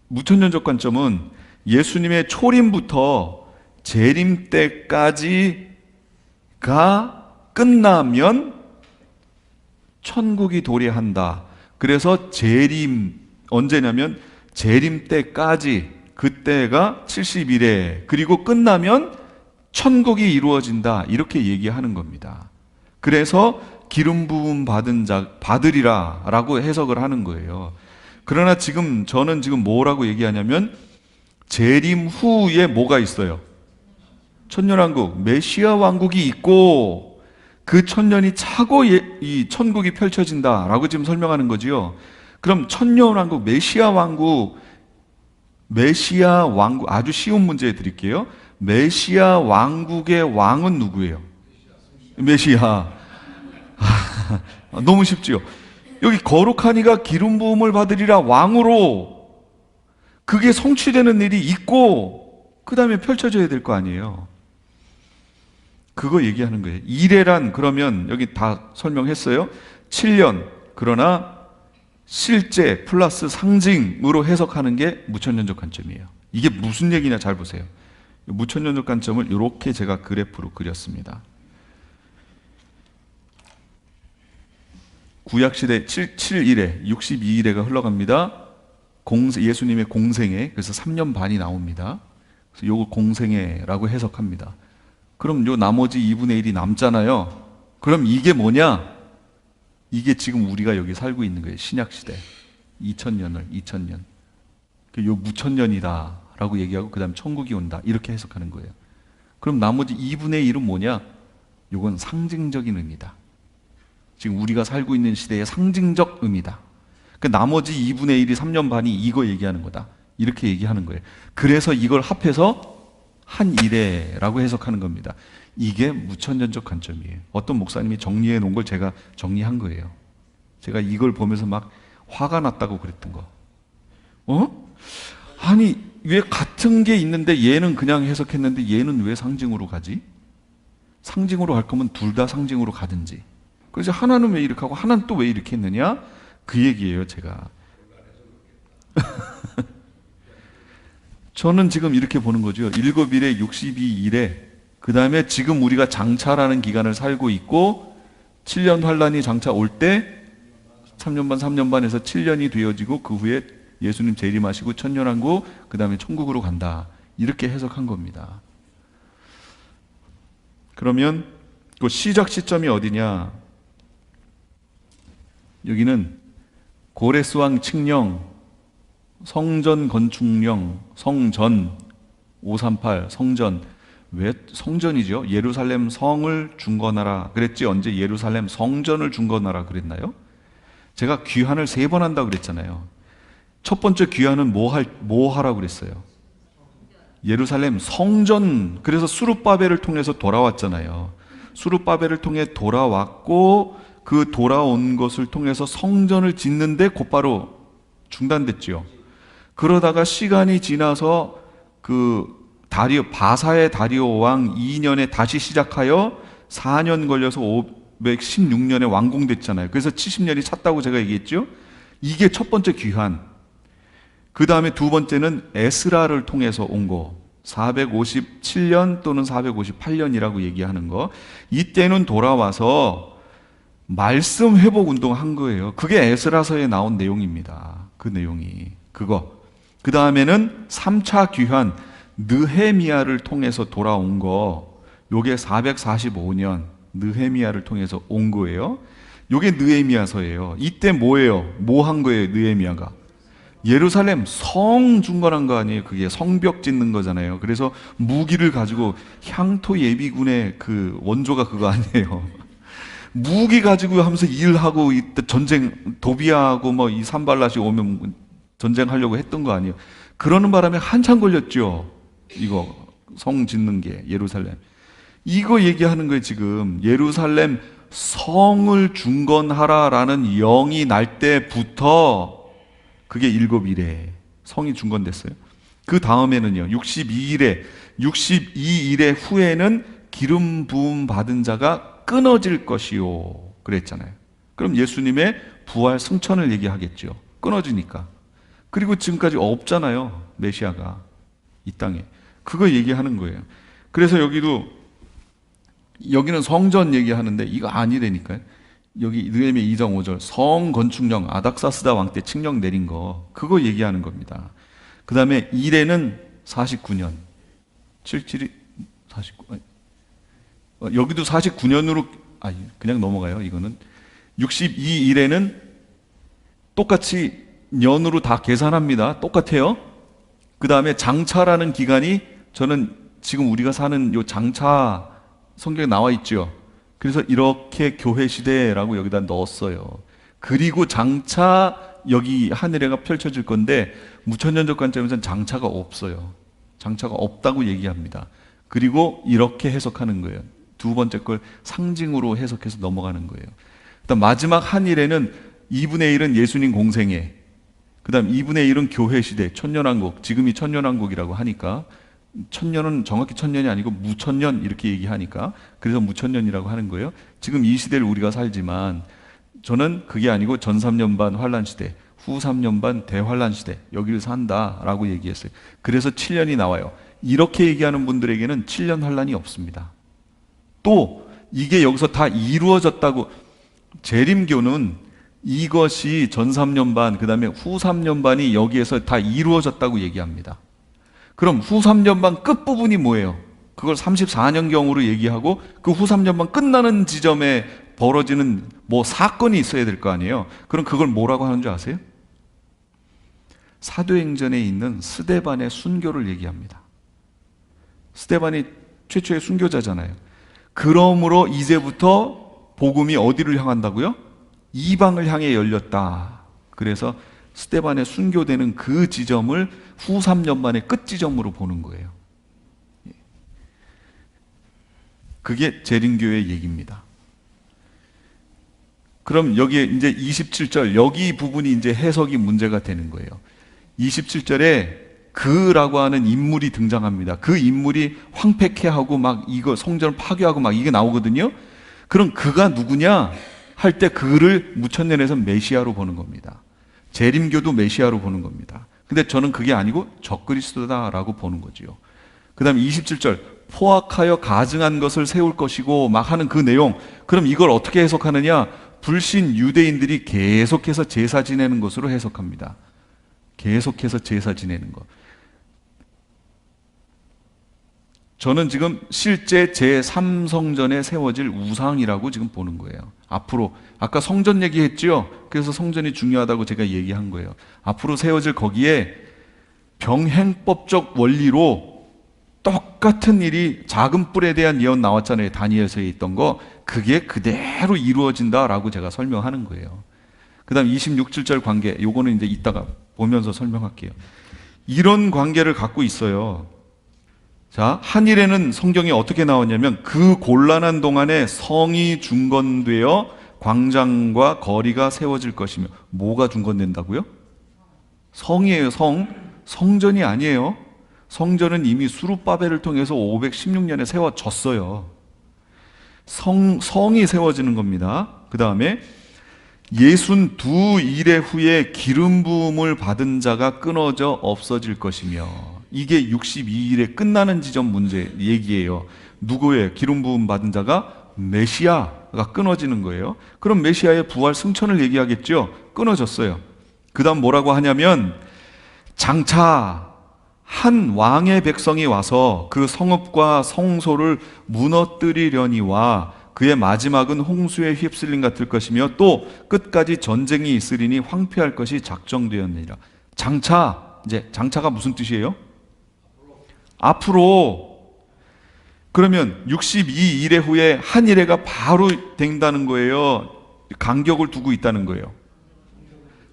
무천년적 관점은 예수님의 초림부터 재림 때까지가 끝나면 천국이 도래한다. 그래서 재림, 언제냐면 재림 때까지, 그때가 71회, 그리고 끝나면 천국이 이루어진다, 이렇게 얘기하는 겁니다. 그래서 기름 부음 받은 자 받으리라 라고 해석을 하는 거예요. 그러나 지금 저는 지금 뭐라고 얘기하냐면 재림 후에 뭐가 있어요? 천년왕국, 메시아 왕국이 있고 그 천년이 차고 이 천국이 펼쳐진다라고 지금 설명하는 거지요. 그럼 천년왕국, 메시아 왕국, 아주 쉬운 문제 드릴게요. 메시아 왕국의 왕은 누구예요? 메시아. 너무 쉽지요. 여기 거룩한 이가 기름 부음을 받으리라, 왕으로 그게 성취되는 일이 있고 그 다음에 펼쳐져야 될 거 아니에요. 그거 얘기하는 거예요. 이래란, 그러면 여기 다 설명했어요. 7년, 그러나 실제 플러스 상징으로 해석하는 게 무천년적 관점이에요. 이게 무슨 얘기냐, 잘 보세요. 무천년적 관점을 이렇게 제가 그래프로 그렸습니다. 구약시대 7일에 62일에가 흘러갑니다. 예수님의 공생애, 그래서 3년 반이 나옵니다. 그래서 요거 공생애라고 해석합니다. 그럼 요 나머지 2분의 1이 남잖아요. 그럼 이게 뭐냐? 이게 지금 우리가 여기 살고 있는 거예요. 신약시대. 2000년. 요 무천년이다 라고 얘기하고 그 다음에 천국이 온다. 이렇게 해석하는 거예요. 그럼 나머지 2분의 1은 뭐냐? 요건 상징적인 의미다. 지금 우리가 살고 있는 시대의 상징적 의미다. 그 나머지 2분의 1이 3년 반이 이거 얘기하는 거다. 이렇게 얘기하는 거예요. 그래서 이걸 합해서 한 일에라고 해석하는 겁니다. 이게 무천년적 관점이에요. 어떤 목사님이 정리해 놓은 걸 제가 정리한 거예요. 제가 이걸 보면서 막 화가 났다고 그랬던 거. 아니 왜 같은 게 있는데 얘는 그냥 해석했는데 얘는 왜 상징으로 가지? 상징으로 갈 거면 둘 다 상징으로 가든지. 그래서 하나는 왜 이렇게 하고 하나는 또 왜 이렇게 했느냐? 그 얘기예요, 제가. 저는 지금 이렇게 보는 거죠. 7일에 62일에 그 다음에 지금 우리가 장차라는 기간을 살고 있고 7년 환란이 장차 올 때 3년 반, 3년 반에서 7년이 되어지고 그 후에 예수님 재림하시고 천년왕국 그 다음에 천국으로 간다. 이렇게 해석한 겁니다. 그러면 그 시작 시점이 어디냐? 여기는 고레스왕 칙령, 성전 건축령, 성전 538 성전. 왜 성전이죠? 예루살렘 성을 중건하라 그랬지. 언제 예루살렘 성전을 중건하라 그랬나요? 제가 귀환을 3번 한다고 그랬잖아요. 첫 번째 귀환은 뭐 하라고 그랬어요? 예루살렘 성전. 그래서 수룹바벨을 통해서 돌아왔잖아요. 수룹바벨을 통해 돌아왔고 그 돌아온 것을 통해서 성전을 짓는데 곧바로 중단됐죠. 그러다가 시간이 지나서 그 바사의 다리오 왕 2년에 다시 시작하여 4년 걸려서 516년에 완공됐잖아요. 그래서 70년이 찼다고 제가 얘기했죠. 이게 첫 번째 귀환. 그 다음에 두 번째는 에스라를 통해서 온 거. 457년 또는 458년이라고 얘기하는 거. 이때는 돌아와서 말씀 회복 운동 한 거예요. 그게 에스라서에 나온 내용입니다. 그 내용이. 그거. 그 다음에는 3차 귀환, 느헤미야를 통해서 돌아온 거. 요게 445년 느헤미야를 통해서 온 거예요. 요게 느헤미야서예요. 이때 뭐예요? 뭐 한 거예요, 느헤미야가? 예루살렘 성 중건한 거 아니에요? 그게 성벽 짓는 거잖아요. 그래서 무기를 가지고 향토 예비군의 그 원조가 그거 아니에요. 무기 가지고 하면서 일하고 전쟁 도비아하고 뭐 이 산발랏이 오면 전쟁하려고 했던 거 아니에요. 그러는 바람에 한참 걸렸죠. 이거 성 짓는 게 예루살렘. 이거 얘기하는 거예요, 지금. 예루살렘 성을 중건하라라는 영이 날 때부터 그게 7일에 성이 중건됐어요. 그 다음에는요. 62일에 후에는 기름 부음 받은 자가 끊어질 것이요. 그랬잖아요. 그럼 예수님의 부활 승천을 얘기하겠죠. 끊어지니까. 그리고 지금까지 없잖아요. 메시아가 이 땅에. 그거 얘기하는 거예요. 그래서 여기는 성전 얘기하는데 이거 아니라니까요. 여기 느헤미야 2장 5절 성 건축령 아닥사스다 왕 때 칙령 내린 거 그거 얘기하는 겁니다. 그 다음에 일에는 49년 77이 49 여기도 49년으로 그냥 넘어가요. 이거는 62일에는 똑같이 년으로 다 계산합니다. 똑같아요. 그 다음에 장차라는 기간이 저는 지금 우리가 사는 요 장차 성경에 나와 있죠. 그래서 이렇게 교회 시대라고 여기다 넣었어요. 그리고 장차 여기 하늘에가 펼쳐질 건데 무천년적 관점에서는 장차가 없어요. 장차가 없다고 얘기합니다. 그리고 이렇게 해석하는 거예요. 두 번째 걸 상징으로 해석해서 넘어가는 거예요. 그다음 마지막 한 일에는 2분의 1은 예수님 공생애, 그 다음 2분의 1은 교회 시대, 천년왕국, 지금이 천년왕국이라고 하니까 천년은 정확히 천년이 아니고 무천년 이렇게 얘기하니까 그래서 무천년이라고 하는 거예요. 지금 이 시대를 우리가 살지만 저는 그게 아니고 전 3년 반 환란 시대, 후 3년 반 대환란 시대 여기를 산다라고 얘기했어요. 그래서 7년이 나와요. 이렇게 얘기하는 분들에게는 7년 환란이 없습니다. 또 이게 여기서 다 이루어졌다고, 재림교는 이것이 전 3년 반 그 다음에 후 3년 반이 여기에서 다 이루어졌다고 얘기합니다. 그럼 후 3년 반 끝부분이 뭐예요? 그걸 34년경으로 얘기하고 그 후 3년만 끝나는 지점에 벌어지는 뭐 사건이 있어야 될 거 아니에요. 그럼 그걸 뭐라고 하는 줄 아세요? 사도행전에 있는 스데반의 순교를 얘기합니다. 스데반이 최초의 순교자잖아요. 그러므로 이제부터 복음이 어디를 향한다고요? 이방을 향해 열렸다. 그래서 스데반의 순교되는 그 지점을 후 3년 만에 끝 지점으로 보는 거예요. 그게 재림교의 얘기입니다. 그럼 여기에 이제 27절, 여기 부분이 이제 해석이 문제가 되는 거예요. 27절에 그라고 하는 인물이 등장합니다. 그 인물이 황폐케하고 막 이거 성전을 파괴하고 막 이게 나오거든요. 그럼 그가 누구냐 할 때 그를 무천년에서 메시아로 보는 겁니다. 재림교도 메시아로 보는 겁니다. 근데 저는 그게 아니고 적그리스도다라고 보는 거지요. 그 다음에 27절, 포악하여 가증한 것을 세울 것이고 막 하는 그 내용. 그럼 이걸 어떻게 해석하느냐? 불신 유대인들이 계속해서 제사 지내는 것으로 해석합니다. 계속해서 제사 지내는 것. 저는 지금 실제 제3성전에 세워질 우상이라고 지금 보는 거예요. 앞으로 아까 성전 얘기했죠? 그래서 성전이 중요하다고 제가 얘기한 거예요. 앞으로 세워질 거기에 병행법적 원리로 똑같은 일이 작은 뿔에 대한 예언 나왔잖아요. 다니엘서에 있던 거. 그게 그대로 이루어진다라고 제가 설명하는 거예요. 그 다음 26절 관계, 요거는 이제 이따가 보면서 설명할게요. 이런 관계를 갖고 있어요. 자, 한일에는 성경이 어떻게 나왔냐면 그 곤란한 동안에 성이 중건되어 광장과 거리가 세워질 것이며. 뭐가 중건된다고요? 성이에요. 성전이 아니에요. 성전은 이미 수룹바벨을 통해서 516년에 세워졌어요. 성이 세워지는 겁니다. 그 다음에 62일의 후에 기름 부음을 받은 자가 끊어져 없어질 것이며. 이게 62일에 끝나는 지점 문제 얘기예요. 누구예요? 기름 부음 받은 자가 메시아가 끊어지는 거예요. 그럼 메시아의 부활 승천을 얘기하겠죠. 끊어졌어요. 그 다음 뭐라고 하냐면 장차 한 왕의 백성이 와서 그 성읍과 성소를 무너뜨리려니와 그의 마지막은 홍수에 휩쓸림 같을 것이며 또 끝까지 전쟁이 있으리니 황폐할 것이 작정되었느니라. 장차, 이제 장차가 무슨 뜻이에요? 앞으로. 그러면 62일의 후에 한 일회가 바로 된다는 거예요. 간격을 두고 있다는 거예요.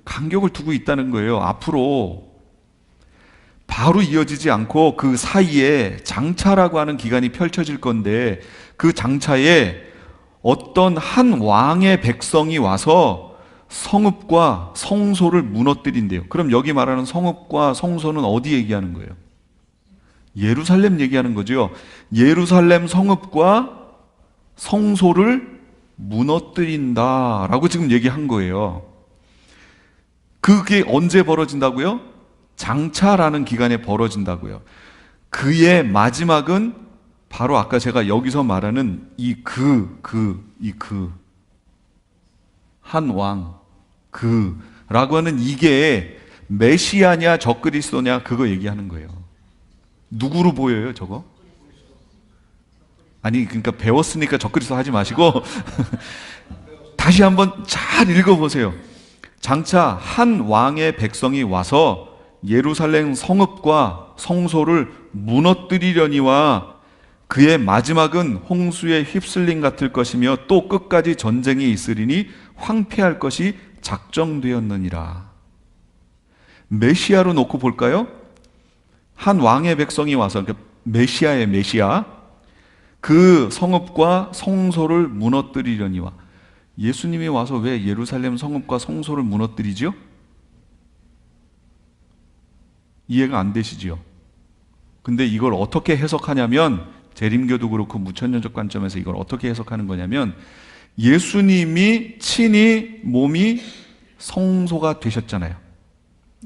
간격을 두고 있다는 거예요. 앞으로 바로 이어지지 않고 그 사이에 장차라고 하는 기간이 펼쳐질 건데 그 장차에 어떤 한 왕의 백성이 와서 성읍과 성소를 무너뜨린대요. 그럼 여기 말하는 성읍과 성소는 어디 얘기하는 거예요? 예루살렘 얘기하는 거죠. 예루살렘 성읍과 성소를 무너뜨린다라고 지금 얘기한 거예요. 그게 언제 벌어진다고요? 장차라는 기간에 벌어진다고요. 그의 마지막은 바로 아까 제가 여기서 말하는 한 왕, 라고 하는 이게 메시아냐 적그리스도냐 그거 얘기하는 거예요. 누구로 보여요, 저거? 아니, 그러니까 배웠으니까 적그리스도 하지 마시고 다시 한번 잘 읽어보세요. 장차 한 왕의 백성이 와서 예루살렘 성읍과 성소를 무너뜨리려니와 그의 마지막은 홍수에 휩쓸림 같을 것이며 또 끝까지 전쟁이 있으리니 황폐할 것이 작정되었느니라. 메시아로 놓고 볼까요? 한 왕의 백성이 와서, 그러니까 메시아의 메시아, 그 성읍과 성소를 무너뜨리려니와. 예수님이 와서 왜 예루살렘 성읍과 성소를 무너뜨리죠? 이해가 안 되시지요? 근데 이걸 어떻게 해석하냐면, 재림교도 그렇고 무천년적 관점에서 이걸 어떻게 해석하는 거냐면, 예수님이 친히 몸이 성소가 되셨잖아요.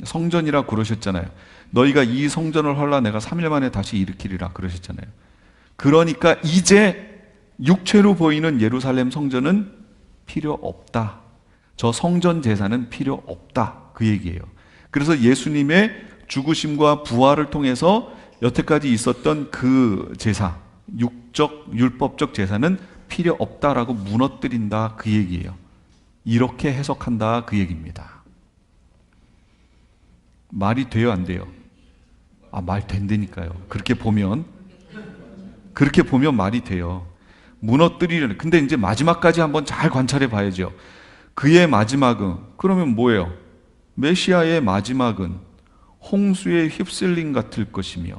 성전이라 그러셨잖아요. 너희가 이 성전을 헐라 내가 3일 만에 다시 일으키리라 그러셨잖아요. 그러니까 이제 육체로 보이는 예루살렘 성전은 필요 없다. 저 성전 제사는 필요 없다. 그 얘기예요. 그래서 예수님의 죽으심과 부활을 통해서 여태까지 있었던 그 제사, 육적, 율법적 제사는 필요 없다라고 무너뜨린다 그 얘기예요. 이렇게 해석한다 그 얘기입니다. 말이 돼요, 안 돼요? 말 된다니까요. 그렇게 보면 말이 돼요. 무너뜨리려는. 근데 이제 마지막까지 한번 잘 관찰해 봐야죠. 그의 마지막은 그러면 뭐예요? 메시아의 마지막은 홍수에 휩쓸림 같을 것이며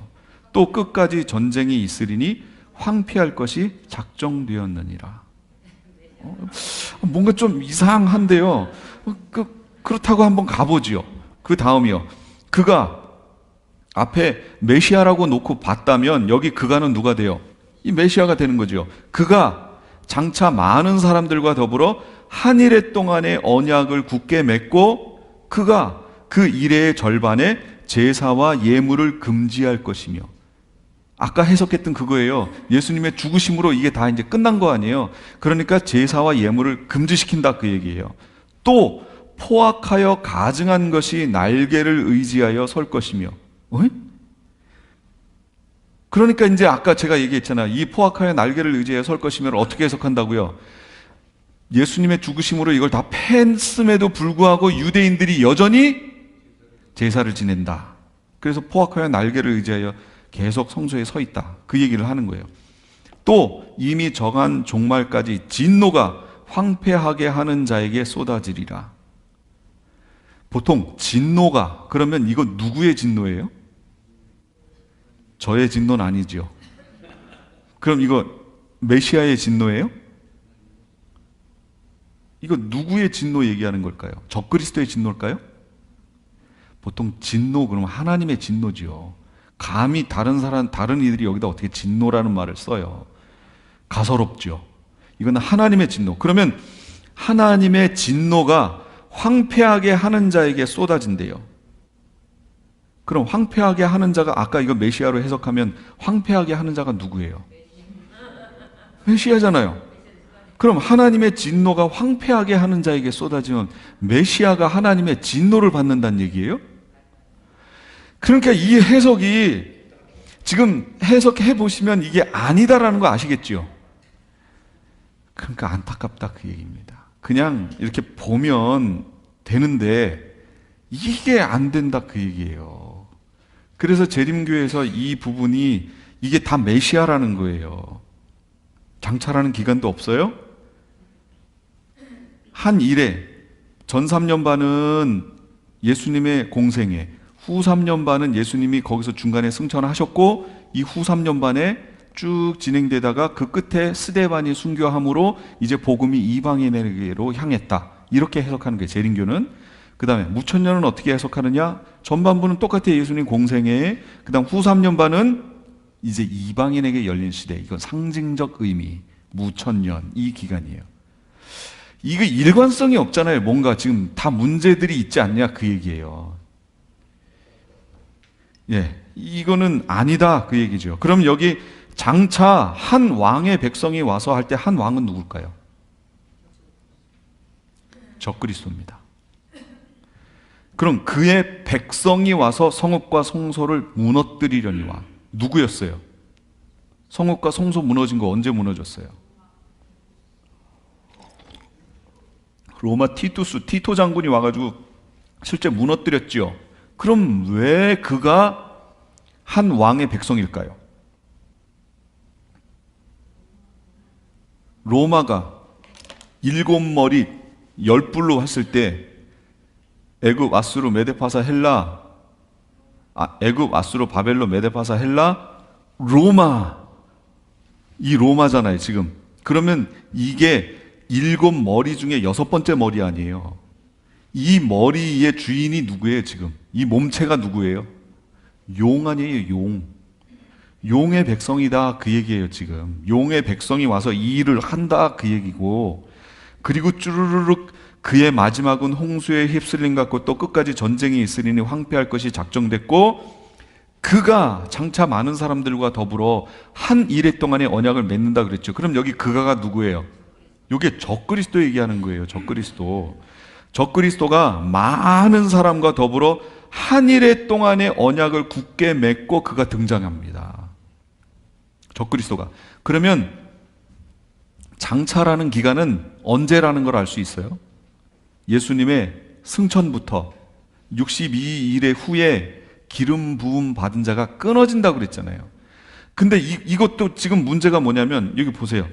또 끝까지 전쟁이 있으리니 황폐할 것이 작정되었느니라. 뭔가 좀 이상한데요. 그렇다고 한번 가보지요. 그 다음이요. 그가 앞에 메시아라고 놓고 봤다면 여기 그가는 누가 돼요? 이 메시아가 되는 거죠. 그가 장차 많은 사람들과 더불어 한 일해 동안의 언약을 굳게 맺고 그가 그 일의 절반에 제사와 예물을 금지할 것이며, 아까 해석했던 그거예요. 예수님의 죽으심으로 이게 다 이제 끝난 거 아니에요. 그러니까 제사와 예물을 금지시킨다 그 얘기예요. 또 포악하여 가증한 것이 날개를 의지하여 설 것이며. 그러니까 이제 아까 제가 얘기했잖아요. 이 포악하여 날개를 의지하여 설 것이면 어떻게 해석한다고요? 예수님의 죽으심으로 이걸 다 뺐음에도 불구하고 유대인들이 여전히 제사를 지낸다. 그래서 포악하여 날개를 의지하여 계속 성소에 서 있다. 그 얘기를 하는 거예요. 또 이미 정한 종말까지 진노가 황폐하게 하는 자에게 쏟아지리라. 보통 진노가 그러면 이거 누구의 진노예요? 저의 진노는 아니죠. 그럼 이거 메시아의 진노예요? 이거 누구의 진노 얘기하는 걸까요? 적그리스도의 진노일까요? 보통 진노 그러면 하나님의 진노지요. 감히 다른 이들이 여기다 어떻게 진노라는 말을 써요? 가소롭죠. 이건 하나님의 진노. 그러면 하나님의 진노가 황폐하게 하는 자에게 쏟아진대요. 그럼 황폐하게 하는 자가 아까 이거 메시아로 해석하면 황폐하게 하는 자가 누구예요? 메시아잖아요. 그럼 하나님의 진노가 황폐하게 하는 자에게 쏟아지면 메시아가 하나님의 진노를 받는다는 얘기예요? 그러니까 이 해석이 지금 해석해 보시면 이게 아니다라는 거 아시겠죠? 그러니까 안타깝다 그 얘기입니다. 그냥 이렇게 보면 되는데 이게 안 된다 그 얘기예요. 그래서 재림교회에서 이 부분이 이게 다 메시아라는 거예요. 장차라는 기간도 없어요. 한 일에 전 3년 반은 예수님의 공생애, 후 3년 반은 예수님이 거기서 중간에 승천하셨고 이 후 3년 반에 쭉 진행되다가 그 끝에 스데반이 순교함으로 이제 복음이 이방인에게로 향했다. 이렇게 해석하는 거예요. 재림교는. 그 다음에 무천년은 어떻게 해석하느냐? 전반부는 똑같아요. 예수님 공생애에. 그 다음 후 3년 반은 이제 이방인에게 열린 시대. 이건 상징적 의미. 무천년 이 기간이에요. 이거 일관성이 없잖아요. 뭔가 지금 다 문제들이 있지 않냐 그 얘기예요. 예, 이거는 아니다 그 얘기죠. 그럼 여기 장차 한 왕의 백성이 와서 할 때 한 왕은 누굴까요? 적그리스도입니다. 그럼 그의 백성이 와서 성읍과 성소를 무너뜨리려니와 누구였어요? 성읍과 성소 무너진 거 언제 무너졌어요? 로마 티토 장군이 와가지고 실제 무너뜨렸죠. 그럼 왜 그가 한 왕의 백성일까요? 로마가 7머리 10불로 했을 때 애굽, 아수르, 메데파사, 헬라, 애굽, 아수르, 바벨론, 메데파사, 헬라, 로마. 이 로마잖아요, 지금. 그러면 이게 7머리 중에 6번째 머리 아니에요. 이 머리의 주인이 누구예요, 지금? 이 몸체가 누구예요? 용 아니에요, 용. 용의 백성이다, 그 얘기예요, 지금. 용의 백성이 와서 이 일을 한다, 그 얘기고. 그리고 쭈르르륵 그의 마지막은 홍수에 휩쓸림 같고 또 끝까지 전쟁이 있으리니 황폐할 것이 작정됐고 그가 장차 많은 사람들과 더불어 한 일해 동안의 언약을 맺는다 그랬죠. 그럼 여기 그가가 누구예요? 이게 적그리스도 얘기하는 거예요. 적그리스도가 많은 사람과 더불어 한 일해 동안의 언약을 굳게 맺고 그가 등장합니다. 적그리스도가. 그러면 장차라는 기간은 언제라는 걸 알 수 있어요? 예수님의 승천부터 62일 후에 기름 부음 받은 자가 끊어진다고 그랬잖아요. 근데 이것도 지금 문제가 뭐냐면, 여기 보세요.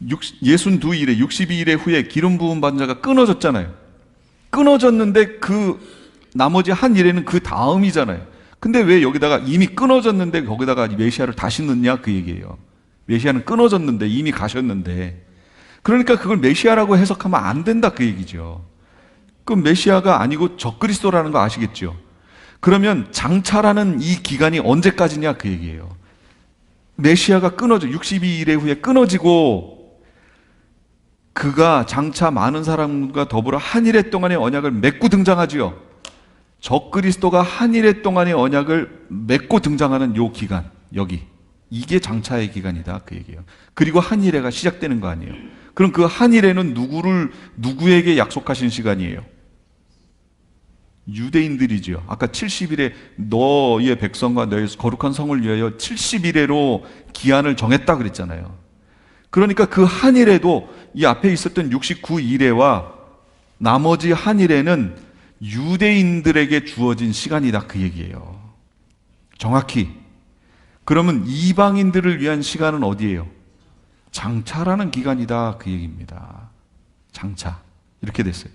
62일에 62일에 후에 기름 부음 받은 자가 끊어졌잖아요. 끊어졌는데 그 나머지 한 일에는 그 다음이잖아요. 근데 왜 여기다가 이미 끊어졌는데 거기다가 메시아를 다시 넣냐, 그 얘기예요. 메시아는 끊어졌는데, 이미 가셨는데. 그러니까 그걸 메시아라고 해석하면 안 된다, 그 얘기죠. 그럼 메시아가 아니고 적그리스도라는 거 아시겠죠? 그러면 장차라는 이 기간이 언제까지냐, 그 얘기예요. 메시아가 62일에 후에 끊어지고 그가 장차 많은 사람과 더불어 한일의 동안의 언약을 맺고 등장하지요. 적그리스도가 한일의 동안의 언약을 맺고 등장하는 요 기간, 여기, 이게 장차의 기간이다, 그 얘기예요. 그리고 한일회가 시작되는 거 아니에요. 그럼 그 한일회는 누구에게 약속하신 시간이에요? 유대인들이죠. 아까 70일에 너의 백성과 너의 거룩한 성을 위하여 70일에로 기한을 정했다 그랬잖아요. 그러니까 그 한일회도 이 앞에 있었던 69일회와 나머지 한일회는 유대인들에게 주어진 시간이다, 그 얘기예요. 정확히. 그러면 이방인들을 위한 시간은 어디예요? 장차라는 기간이다, 그 얘기입니다. 장차. 이렇게 됐어요.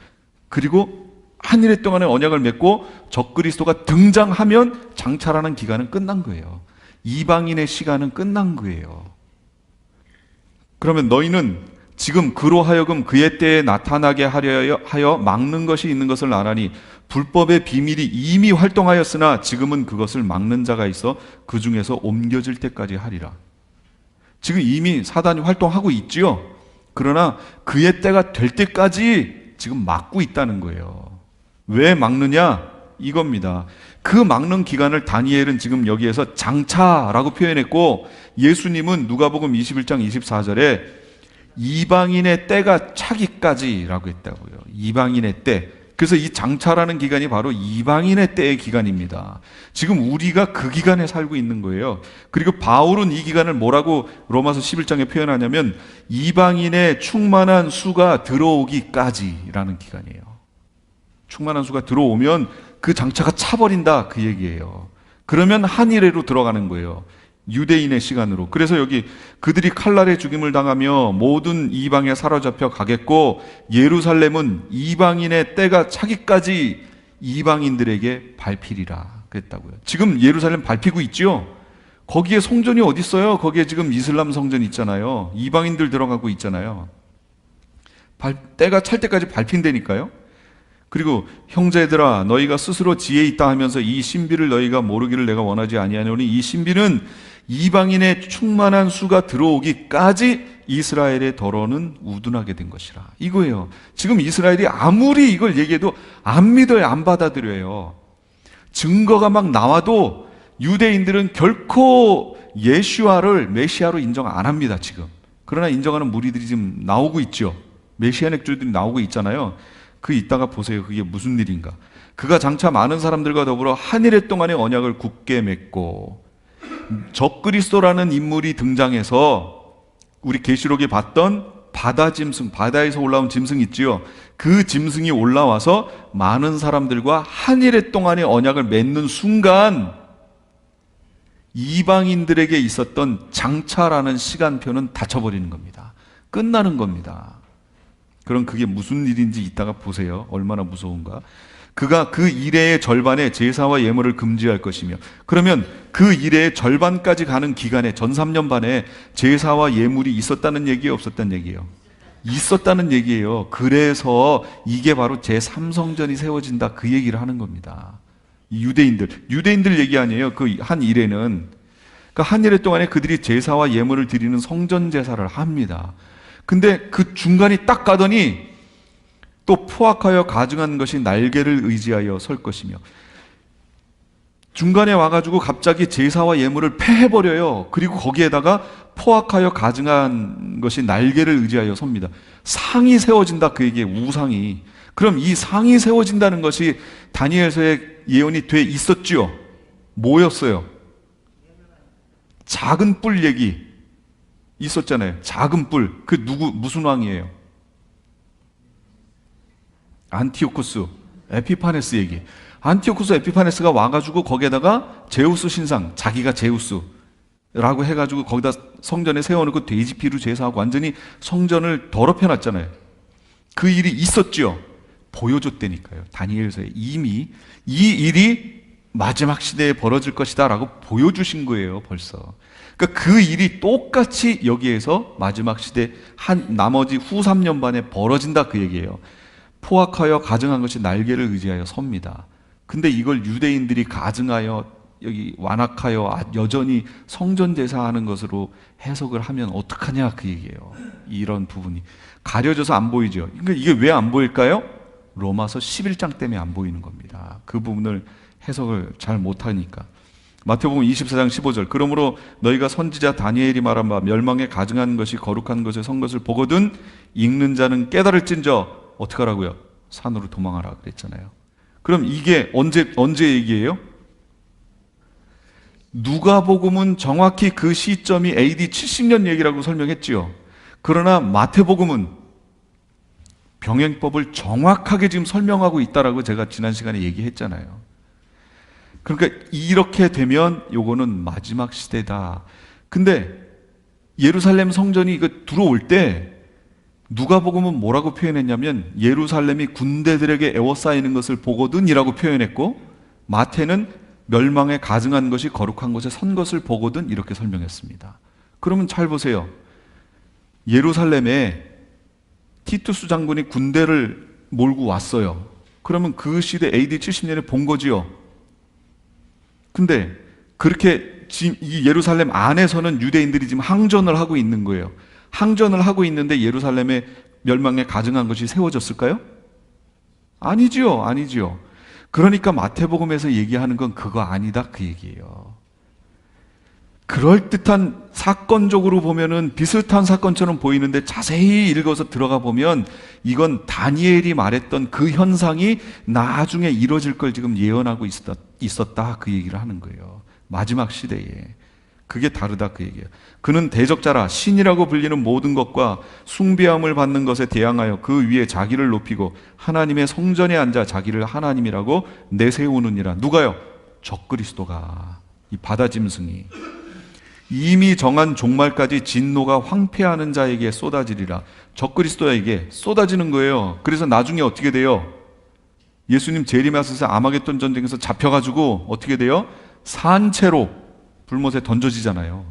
그리고 한일회 동안의 언약을 맺고 적그리스도가 등장하면 장차라는 기간은 끝난 거예요. 이방인의 시간은 끝난 거예요. 그러면 너희는 지금 그로 하여금 그의 때에 나타나게 하여 막는 것이 있는 것을 아나니 불법의 비밀이 이미 활동하였으나 지금은 그것을 막는 자가 있어 그 중에서 옮겨질 때까지 하리라. 지금 이미 사단이 활동하고 있지요. 그러나 그의 때가 될 때까지 지금 막고 있다는 거예요. 왜 막느냐? 이겁니다. 그 막는 기간을 다니엘은 지금 여기에서 장차라고 표현했고, 예수님은 누가복음 21장 24절에 이방인의 때가 차기까지라고 했다고요. 이방인의 때. 그래서 이 장차라는 기간이 바로 이방인의 때의 기간입니다. 지금 우리가 그 기간에 살고 있는 거예요. 그리고 바울은 이 기간을 뭐라고 로마서 11장에 표현하냐면 이방인의 충만한 수가 들어오기까지라는 기간이에요. 충만한 수가 들어오면 그 장차가 차버린다, 그 얘기예요. 그러면 한일회로 들어가는 거예요. 유대인의 시간으로. 그래서 여기 그들이 칼날에 죽임을 당하며 모든 이방에 사로잡혀 가겠고 예루살렘은 이방인의 때가 차기까지 이방인들에게 밟히리라 그랬다고요. 지금 예루살렘 밟히고 있죠. 거기에 성전이 어디 있어요? 거기에 지금 이슬람 성전 있잖아요. 이방인들 들어가고 있잖아요. 때가 찰 때까지 밟힌다니까요. 그리고 형제들아 너희가 스스로 지혜 있다 하면서 이 신비를 너희가 모르기를 내가 원하지 아니하노니 이 신비는 이방인의 충만한 수가 들어오기까지 이스라엘의 더러는 우둔하게 된 것이라. 이거예요. 지금 이스라엘이 아무리 이걸 얘기해도 안 믿어요. 안 받아들여요. 증거가 막 나와도 유대인들은 결코 예슈아를 메시아로 인정 안 합니다. 지금. 그러나 인정하는 무리들이 지금 나오고 있죠. 메시아닉주들이 나오고 있잖아요. 그 이따가 보세요. 그게 무슨 일인가. 그가 장차 많은 사람들과 더불어 한일회 동안의 언약을 굳게 맺고 적그리스도라는 인물이 등장해서 우리 계시록에 봤던 바다 짐승, 바다에서 올라온 짐승 있지요. 그 짐승이 올라와서 많은 사람들과 한일회 동안의 언약을 맺는 순간 이방인들에게 있었던 장차라는 시간표는 닫혀버리는 겁니다. 끝나는 겁니다. 그럼 그게 무슨 일인지 이따가 보세요. 얼마나 무서운가. 그가 그 일회의 절반에 제사와 예물을 금지할 것이며, 그러면 그 일회의 절반까지 가는 기간에 전 3년 반에 제사와 예물이 있었다는 얘기예요, 없었다는 얘기예요? 있었다는 얘기예요. 그래서 이게 바로 제3성전이 세워진다, 그 얘기를 하는 겁니다. 유대인들 얘기 아니에요. 그 한 일회는, 그 한 일회 동안에 그들이 제사와 예물을 드리는 성전 제사를 합니다. 근데 그 중간이 딱 가더니 또 포악하여 가증한 것이 날개를 의지하여 설 것이며, 중간에 와가지고 갑자기 제사와 예물을 패해버려요. 그리고 거기에다가 포악하여 가증한 것이 날개를 의지하여 섭니다. 상이 세워진다, 그 얘기에 우상이. 그럼 이 상이 세워진다는 것이 다니엘서의 예언이 돼 있었죠. 뭐였어요? 작은 뿔 얘기 있었잖아요. 작은 뿔. 그 무슨 왕이에요? 안티오쿠스 에피파네스 얘기. 안티오쿠스 에피파네스가 와가지고 거기에다가 제우스 신상, 자기가 제우스라고 해가지고 거기다 성전에 세워놓고 돼지 피로 제사하고 완전히 성전을 더럽혀놨잖아요. 그 일이 있었죠. 보여줬다니까요. 다니엘서에 이미 이 일이 마지막 시대에 벌어질 것이다 라고 보여주신 거예요. 벌써. 그러니까 그 일이 똑같이 여기에서 마지막 시대 나머지 후 3년 반에 벌어진다 그 얘기예요. 포악하여 가증한 것이 날개를 의지하여 섭니다. 근데 이걸 유대인들이 가증하여 여기 완악하여 여전히 성전 제사하는 것으로 해석을 하면 어떡하냐 그 얘기예요. 이런 부분이 가려져서 안 보이죠. 그러니까 이게 왜 안 보일까요? 로마서 11장 때문에 안 보이는 겁니다. 그 부분을 해석을 잘 못하니까. 마태복음 24장 15절 그러므로 너희가 선지자 다니엘이 말한 바 멸망에 가증한 것이 거룩한 것에 선 것을 보거든 읽는 자는 깨달을진저 어떻게 하라고요? 산으로 도망하라 그랬잖아요. 그럼 이게 언제 얘기예요? 누가복음은 정확히 그 시점이 AD 70년 얘기라고 설명했지요. 그러나 마태복음은 병행법을 정확하게 지금 설명하고 있다라고 제가 지난 시간에 얘기했잖아요. 그러니까 이렇게 되면 요거는 마지막 시대다. 근데 예루살렘 성전이 이거 들어올 때 누가복음은 뭐라고 표현했냐면 예루살렘이 군대들에게 에워싸이는 것을 보거든이라고 표현했고 마태는 멸망에 가증한 것이 거룩한 곳에 선 것을 보거든 이렇게 설명했습니다. 그러면 잘 보세요. 예루살렘에 티투스 장군이 군대를 몰고 왔어요. 그러면 그 시대 AD 70년에 본 거지요. 근데 그렇게 지금 이 예루살렘 안에서는 유대인들이 지금 항전을 하고 있는 거예요. 항전을 하고 있는데 예루살렘에 멸망에 가증한 것이 세워졌을까요? 아니지요. 그러니까 마태복음에서 얘기하는 건 그거 아니다 그 얘기예요. 그럴듯한 사건적으로 보면은 비슷한 사건처럼 보이는데 자세히 읽어서 들어가 보면 이건 다니엘이 말했던 그 현상이 나중에 이루어질 걸 지금 예언하고 있었다 그 얘기를 하는 거예요. 마지막 시대에. 그게 다르다 그 얘기예요. 그는 대적자라 신이라고 불리는 모든 것과 숭배함을 받는 것에 대항하여 그 위에 자기를 높이고 하나님의 성전에 앉아 자기를 하나님이라고 내세우느니라. 누가요? 적그리스도가, 이 바다 짐승이 이미 정한 종말까지 진노가 황폐하는 자에게 쏟아지리라. 적그리스도에게 쏟아지는 거예요. 그래서 나중에 어떻게 돼요? 예수님 재림하셔서 아마겟돈 전쟁에서 잡혀가지고 어떻게 돼요? 산채로 불못에 던져지잖아요.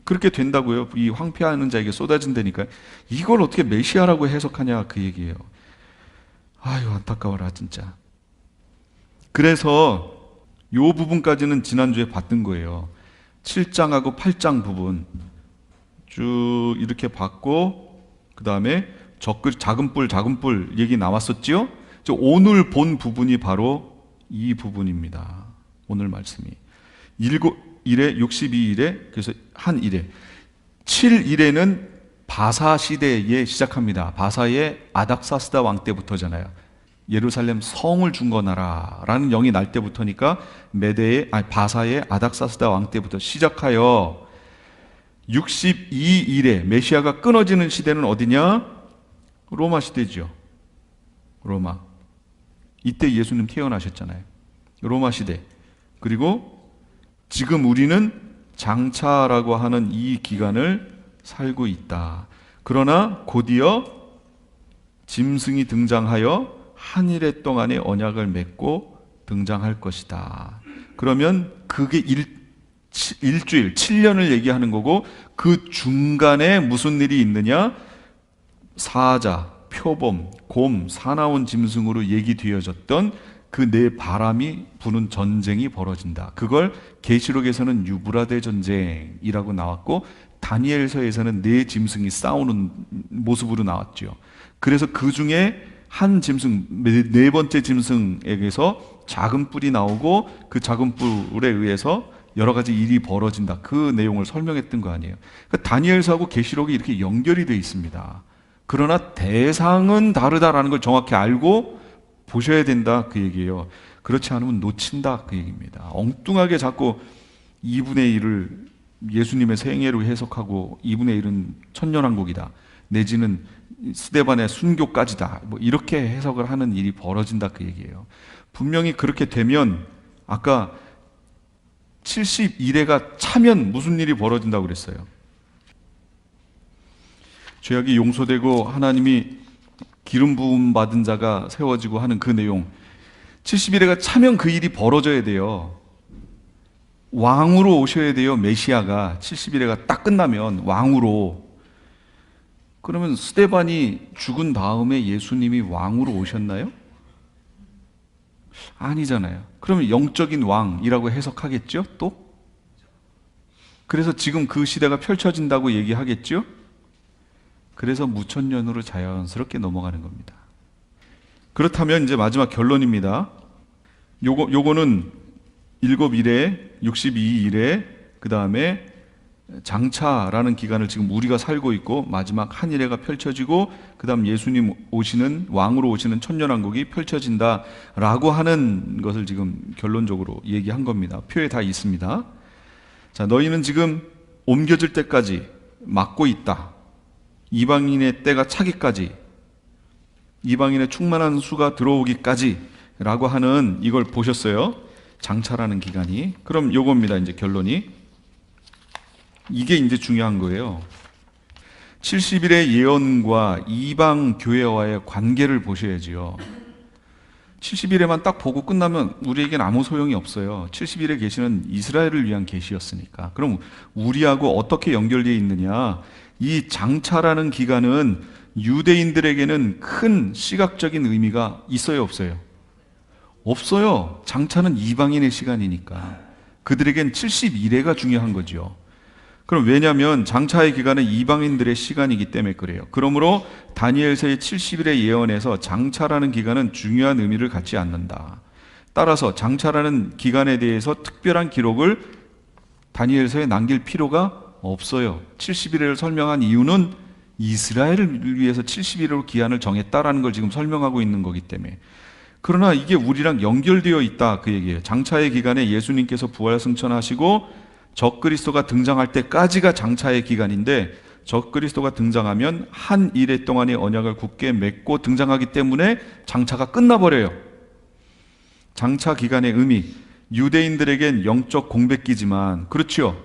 그렇게 된다고요. 이 황폐하는 자에게 쏟아진다니까. 이걸 어떻게 메시아라고 해석하냐 그 얘기예요. 아유 안타까워라 진짜. 그래서 요 부분까지는 지난주에 봤던 거예요. 7장하고 8장 부분 쭉 이렇게 봤고 그 다음에 작은 뿔 얘기 나왔었지요. 오늘 본 부분이 바로 이 부분입니다. 오늘 말씀이 7일에 62일에 그래서 한 일에 7일에는 바사 시대에 시작합니다. 바사의 아닥사스다 왕 때부터잖아요. 예루살렘 성을 중건하라라는 영이 날 때부터니까 바사의 아닥사스다 왕 때부터 시작하여 62일에 메시아가 끊어지는 시대는 어디냐? 로마 시대죠. 로마. 이때 예수님 태어나셨잖아요. 로마 시대. 그리고 지금 우리는 장차라고 하는 이 기간을 살고 있다. 그러나 곧이어 짐승이 등장하여 한 일해 동안의 언약을 맺고 등장할 것이다. 그러면 그게 일주일, 7년을 얘기하는 거고 그 중간에 무슨 일이 있느냐? 사자, 표범, 곰, 사나운 짐승으로 얘기되어졌던 그 네 바람이 부는 전쟁이 벌어진다. 그걸 계시록에서는 유브라데 전쟁이라고 나왔고 다니엘서에서는 네 짐승이 싸우는 모습으로 나왔죠. 그래서 그 중에 한 짐승, 네 번째 짐승에게서 작은 뿔이 나오고 그 작은 뿔에 의해서 여러 가지 일이 벌어진다. 그 내용을 설명했던 거 아니에요. 그러니까 다니엘서하고 계시록이 이렇게 연결이 되어 있습니다. 그러나 대상은 다르다라는 걸 정확히 알고 보셔야 된다 그 얘기예요. 그렇지 않으면 놓친다 그 얘기입니다. 엉뚱하게 자꾸 2분의 1을 예수님의 생애로 해석하고 2분의 1은 천년왕국이다. 내지는 스데반의 순교까지다. 뭐 이렇게 해석을 하는 일이 벌어진다 그 얘기예요. 분명히 그렇게 되면 아까 71회가 차면 무슨 일이 벌어진다고 그랬어요? 죄악이 용서되고 하나님이 기름 부음 받은 자가 세워지고 하는 그 내용, 71회가 차면 그 일이 벌어져야 돼요. 왕으로 오셔야 돼요. 메시아가 71회가 딱 끝나면 왕으로. 그러면 스데반이 죽은 다음에 예수님이 왕으로 오셨나요? 아니잖아요. 그러면 영적인 왕이라고 해석하겠죠? 또? 그래서 지금 그 시대가 펼쳐진다고 얘기하겠죠? 그래서 무천년으로 자연스럽게 넘어가는 겁니다. 그렇다면 이제 마지막 결론입니다. 요거는 7일에 62일에 그 다음에 장차라는 기간을 지금 우리가 살고 있고 마지막 한일회가 펼쳐지고 그 다음 예수님 오시는 왕으로 오시는 천년왕국이 펼쳐진다라고 하는 것을 지금 결론적으로 얘기한 겁니다. 표에 다 있습니다. 자, 너희는 지금 옮겨질 때까지 막고 있다. 이방인의 때가 차기까지, 이방인의 충만한 수가 들어오기까지 라고 하는 이걸 보셨어요. 장차라는 기간이. 그럼 요겁니다. 이제 결론이. 이게 이제 중요한 거예요. 70일의 예언과 이방 교회와의 관계를 보셔야지요. 70일에만 딱 보고 끝나면 우리에겐 아무 소용이 없어요. 70일의 계시는 이스라엘을 위한 계시였으니까. 그럼 우리하고 어떻게 연결되어 있느냐? 이 장차라는 기간은 유대인들에게는 큰 시각적인 의미가 있어요, 없어요? 없어요. 장차는 이방인의 시간이니까. 그들에겐 71회가 중요한 거죠. 그럼 왜냐하면 장차의 기간은 이방인들의 시간이기 때문에 그래요. 그러므로 다니엘서의 70일의 예언에서 장차라는 기간은 중요한 의미를 갖지 않는다. 따라서 장차라는 기간에 대해서 특별한 기록을 다니엘서에 남길 필요가 없어요. 70일을 설명한 이유는 이스라엘을 위해서 70일로 기한을 정했다라는 걸 지금 설명하고 있는 거기 때문에. 그러나 이게 우리랑 연결되어 있다 그 얘기예요. 장차의 기간에 예수님께서 부활 승천하시고 적그리스도가 등장할 때까지가 장차의 기간인데, 적그리스도가 등장하면 한 일회 동안의 언약을 굳게 맺고 등장하기 때문에 장차가 끝나버려요. 장차 기간의 의미, 유대인들에겐 영적 공백기지만, 그렇죠?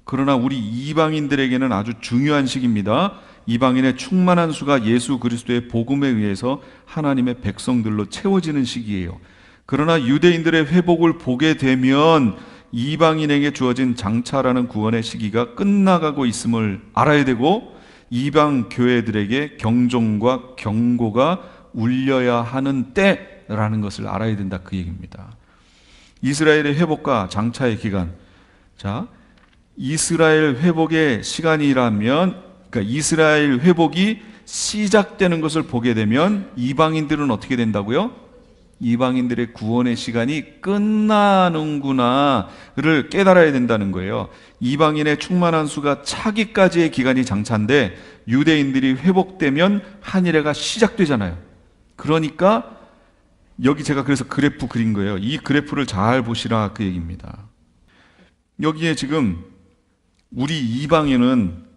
그러나 우리 이방인들에게는 아주 중요한 시기입니다. 이방인의 충만한 수가 예수 그리스도의 복음에 의해서 하나님의 백성들로 채워지는 시기예요. 그러나 유대인들의 회복을 보게 되면 이방인에게 주어진 장차라는 구원의 시기가 끝나가고 있음을 알아야 되고, 이방 교회들에게 경종과 경고가 울려야 하는 때라는 것을 알아야 된다 그 얘기입니다. 이스라엘의 회복과 장차의 기간. 자, 이스라엘 회복의 시간이라면, 그러니까 이스라엘 회복이 시작되는 것을 보게 되면 이방인들은 어떻게 된다고요? 이방인들의 구원의 시간이 끝나는구나를 깨달아야 된다는 거예요. 이방인의 충만한 수가 차기까지의 기간이 장차인데 유대인들이 회복되면 한일회가 시작되잖아요. 그러니까 여기 제가 그래서 그래프 그린 거예요. 이 그래프를 잘 보시라 그 얘기입니다. 여기에 지금 우리 이방인은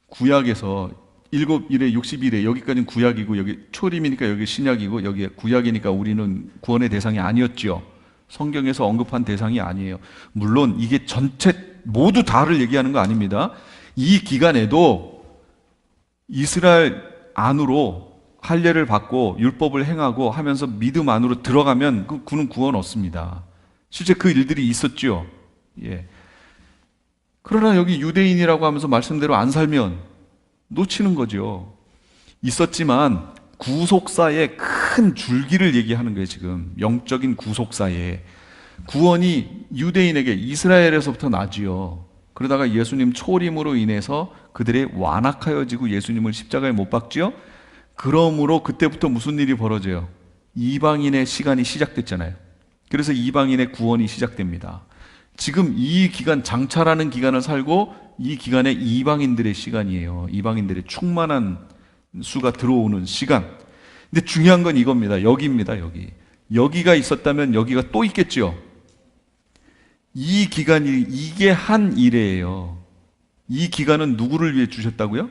구약에서 7일에 60일에 여기까지는 구약이고 여기 초림이니까 여기 신약이고 여기 구약이니까 우리는 구원의 대상이 아니었죠. 성경에서 언급한 대상이 아니에요. 물론 이게 전체 모두 다를 얘기하는 거 아닙니다. 이 기간에도 이스라엘 안으로 할례를 받고 율법을 행하고 하면서 믿음 안으로 들어가면 그는 구원 얻습니다. 실제 그 일들이 있었죠. 예. 그러나 여기 유대인이라고 하면서 말씀대로 안 살면 놓치는 거죠. 있었지만 구속사의 큰 줄기를 얘기하는 거예요. 지금 영적인 구속사에 구원이 유대인에게 이스라엘에서부터 나지요. 그러다가 예수님 초림으로 인해서 그들의 완악하여지고 예수님을 십자가에 못 박지요. 그러므로 그때부터 무슨 일이 벌어져요? 이방인의 시간이 시작됐잖아요. 그래서 이방인의 구원이 시작됩니다. 지금 이 기간, 장차라는 기간을 살고 이 기간에 이방인들의 시간이에요. 이방인들의 충만한 수가 들어오는 시간. 근데 중요한 건 이겁니다. 여기입니다. 여기가 있었다면 여기가 또 있겠죠. 이 기간이, 이게 한 일이에요. 이 기간은 누구를 위해 주셨다고요?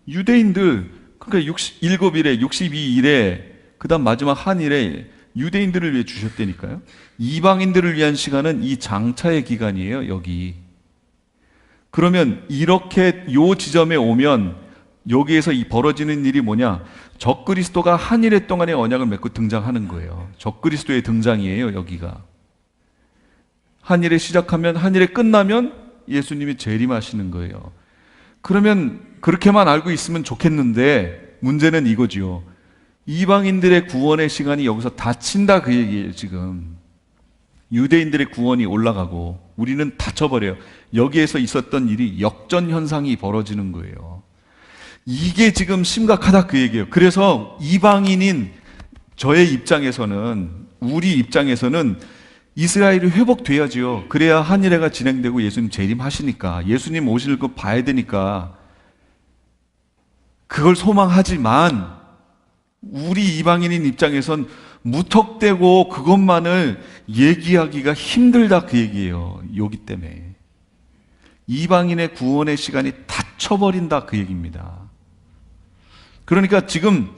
유대인들. 그러니까 67일에, 62일에, 그 다음 마지막 한 일에 유대인들을 위해 주셨다니까요. 이방인들을 위한 시간은 이 장차의 기간이에요, 여기. 그러면 이렇게 요 지점에 오면 여기에서 이 벌어지는 일이 뭐냐? 적그리스도가 한 일에 동안의 언약을 맺고 등장하는 거예요. 적그리스도의 등장이에요, 여기가. 한 일에 시작하면 한 일에 끝나면 예수님이 재림하시는 거예요. 그러면 그렇게만 알고 있으면 좋겠는데 문제는 이거지요. 이방인들의 구원의 시간이 여기서 닫힌다 그 얘기예요, 지금. 유대인들의 구원이 올라가고 우리는 닫혀버려요. 여기에서 있었던 일이 역전 현상이 벌어지는 거예요. 이게 지금 심각하다 그 얘기예요. 그래서 이방인인 저의 입장에서는, 우리 입장에서는 이스라엘이 회복돼야지요. 그래야 한일회가 진행되고 예수님 재림하시니까, 예수님 오실 거 봐야 되니까 그걸 소망하지만 우리 이방인인 입장에선 무턱대고 그것만을 얘기하기가 힘들다 그 얘기예요. 여기 때문에 이방인의 구원의 시간이 닫혀버린다 그 얘기입니다. 그러니까 지금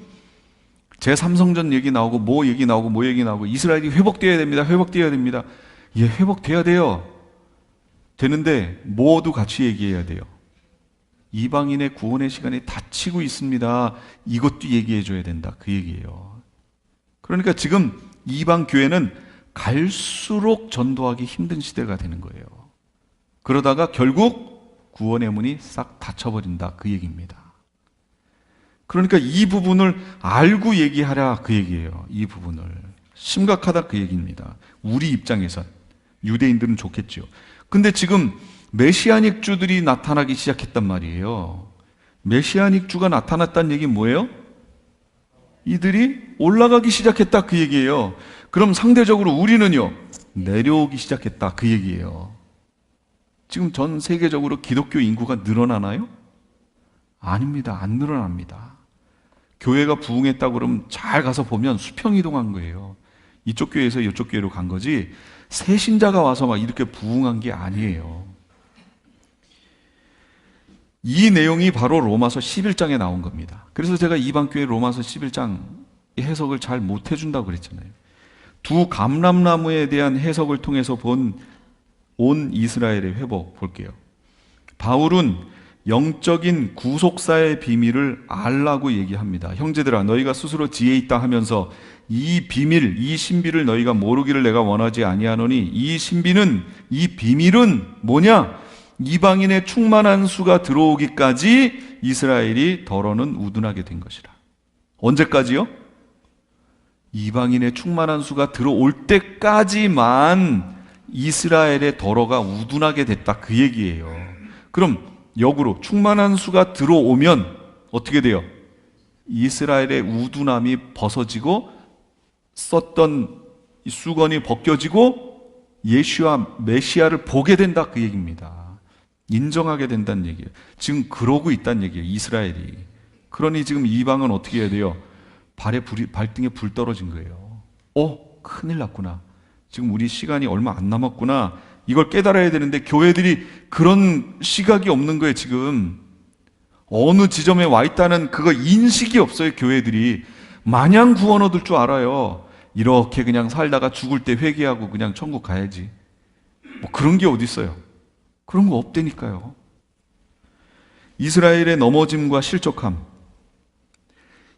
제3성전 얘기 나오고 뭐 얘기 나오고 뭐 얘기 나오고 이스라엘이 회복되어야 됩니다. 회복되어야 됩니다. 예, 회복돼야 돼요. 되는데 모두 같이 얘기해야 돼요. 이방인의 구원의 시간이 닫히고 있습니다. 이것도 얘기해 줘야 된다 그 얘기예요. 그러니까 지금 이방 교회는 갈수록 전도하기 힘든 시대가 되는 거예요. 그러다가 결국 구원의 문이 싹 닫혀버린다 그 얘기입니다. 그러니까 이 부분을 알고 얘기하라 그 얘기예요. 이 부분을. 심각하다 그 얘기입니다. 우리 입장에선. 유대인들은 좋겠죠. 근데 지금 메시아닉 주들이 나타나기 시작했단 말이에요. 메시아닉 주가 나타났다는 얘기는 뭐예요? 이들이 올라가기 시작했다 그 얘기예요. 그럼 상대적으로 우리는요, 내려오기 시작했다 그 얘기예요. 지금 전 세계적으로 기독교 인구가 늘어나나요? 아닙니다. 안 늘어납니다. 교회가 부흥했다고 그러면 잘 가서 보면 수평 이동한 거예요. 이쪽 교회에서 이쪽 교회로 간 거지 새 신자가 와서 막 이렇게 부흥한 게 아니에요. 이 내용이 바로 로마서 11장에 나온 겁니다. 그래서 제가 이방교회 로마서 11장 해석을 잘 못 해준다고 그랬잖아요. 두 감람나무에 대한 해석을 통해서 본 온 이스라엘의 회복 볼게요. 바울은 영적인 구속사의 비밀을 알라고 얘기합니다. 형제들아, 너희가 스스로 지혜 있다 하면서 이 비밀, 이 신비를 너희가 모르기를 내가 원하지 아니하노니 이 신비는, 이 비밀은 뭐냐? 이방인의 충만한 수가 들어오기까지 이스라엘이 덜어는 우둔하게 된 것이라. 언제까지요? 이방인의 충만한 수가 들어올 때까지만 이스라엘의 덜어가 우둔하게 됐다 그 얘기예요. 그럼 역으로 충만한 수가 들어오면 어떻게 돼요? 이스라엘의 우둔함이 벗어지고 썼던 수건이 벗겨지고 예수와 메시아를 보게 된다 그 얘기입니다. 인정하게 된다는 얘기예요. 지금 그러고 있다는 얘기예요. 이스라엘이. 그러니 지금 이방은 어떻게 해야 돼요? 발등에 불 떨어진 거예요. 큰일 났구나. 지금 우리 시간이 얼마 안 남았구나. 이걸 깨달아야 되는데 교회들이 그런 시각이 없는 거예요. 지금 어느 지점에 와 있다는 그거 인식이 없어요. 교회들이 마냥 구원 얻을 줄 알아요. 이렇게 그냥 살다가 죽을 때 회개하고 그냥 천국 가야지. 뭐 그런 게 어디 있어요? 그런 거 없다니까요. 이스라엘의 넘어짐과 실족함,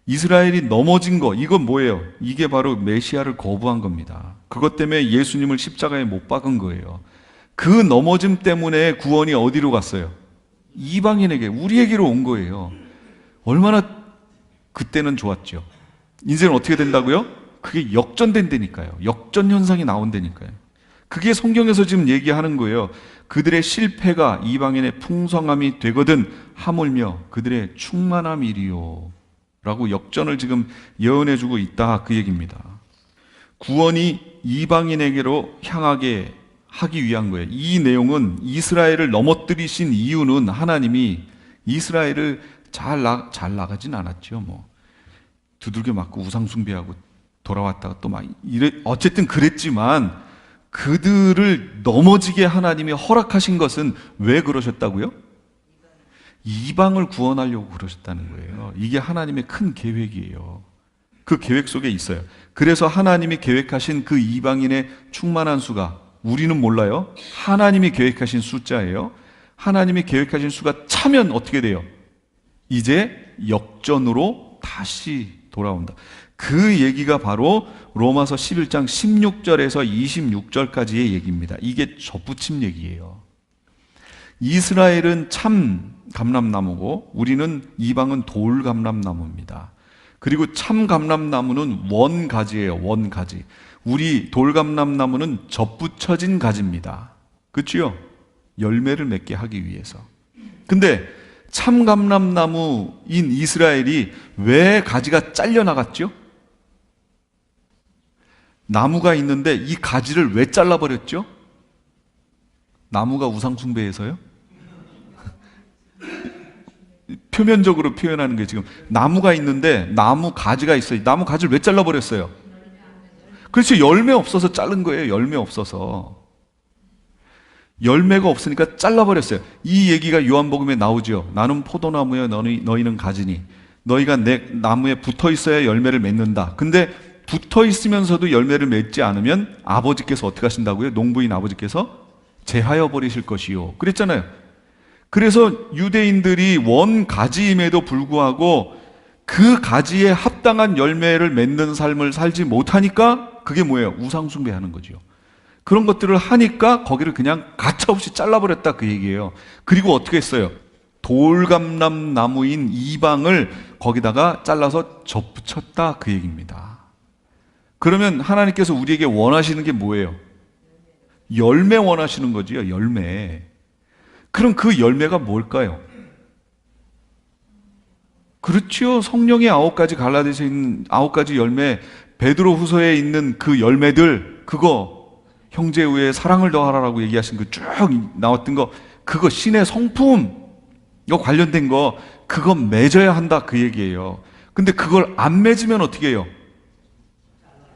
이스라엘이 넘어진 거, 이건 뭐예요? 이게 바로 메시아를 거부한 겁니다. 그것 때문에 예수님을 십자가에 못 박은 거예요. 그 넘어짐 때문에 구원이 어디로 갔어요? 이방인에게, 우리에게로 온 거예요. 얼마나 그때는 좋았죠. 이제는 어떻게 된다고요? 그게 역전된다니까요. 역전 현상이 나온다니까요. 그게 성경에서 지금 얘기하는 거예요. 그들의 실패가 이방인의 풍성함이 되거든 하물며 그들의 충만함이리요 라고 역전을 지금 예언해주고 있다 그 얘기입니다. 구원이 이방인에게로 향하게 하기 위한 거예요. 이 내용은 이스라엘을 넘어뜨리신 이유는 하나님이 이스라엘을 잘 나가진 않았죠. 뭐 두들겨 맞고 우상 숭배하고 돌아왔다가 또 막 어쨌든 그랬지만 그들을 넘어지게 하나님이 허락하신 것은 왜 그러셨다고요? 이방을 구원하려고 그러셨다는 거예요. 이게 하나님의 큰 계획이에요. 그 계획 속에 있어요. 그래서 하나님이 계획하신 그 이방인의 충만한 수가, 우리는 몰라요. 하나님이 계획하신 숫자예요. 하나님이 계획하신 수가 차면 어떻게 돼요? 이제 역전으로 다시 돌아온다. 그 얘기가 바로 로마서 11장 16절에서 26절까지의 얘기입니다. 이게 접붙임 얘기예요. 이스라엘은 참 감람나무고 우리는 이방은 돌 감람나무입니다. 그리고 참 감람나무는 원가지예요. 원가지. 우리 돌 감람나무는 접붙여진 가지입니다. 그렇죠? 열매를 맺게 하기 위해서. 근데 참 감람나무인 이스라엘이 왜 가지가 잘려나갔죠? 나무가 있는데 이 가지를 왜 잘라버렸죠? 나무가 우상숭배해서요? 표면적으로 표현하는 게 지금 나무가 있는데 나무 가지가 있어요. 나무 가지를 왜 잘라버렸어요? 그렇죠. 열매 없어서 자른 거예요. 열매 없어서. 열매가 없으니까 잘라버렸어요. 이 얘기가 요한복음에 나오죠. 나는 포도나무여 너희는 가지니 너희가 내 나무에 붙어 있어야 열매를 맺는다. 근데 붙어 있으면서도 열매를 맺지 않으면 아버지께서 어떻게 하신다고요? 농부인 아버지께서 제하여 버리실 것이요. 그랬잖아요. 그래서 유대인들이 원 가지임에도 불구하고 그 가지에 합당한 열매를 맺는 삶을 살지 못하니까 그게 뭐예요? 우상숭배하는 거죠. 그런 것들을 하니까 거기를 그냥 가차없이 잘라버렸다 그 얘기예요. 그리고 어떻게 했어요? 돌감람 나무인 이방을 거기다가 잘라서 접붙였다 그 얘기입니다. 그러면 하나님께서 우리에게 원하시는 게 뭐예요? 열매 원하시는 거지요. 열매. 그럼 그 열매가 뭘까요? 그렇죠. 성령의 9가지 갈라디아서에 있는 9가지 열매, 베드로후서에 있는 그 열매들, 그거 형제 외에 사랑을 더하라라고 얘기하신 그 쭉 나왔던 거, 그거 신의 성품, 이거 관련된 거, 그거 맺어야 한다 그 얘기예요. 근데 그걸 안 맺으면 어떻게 해요?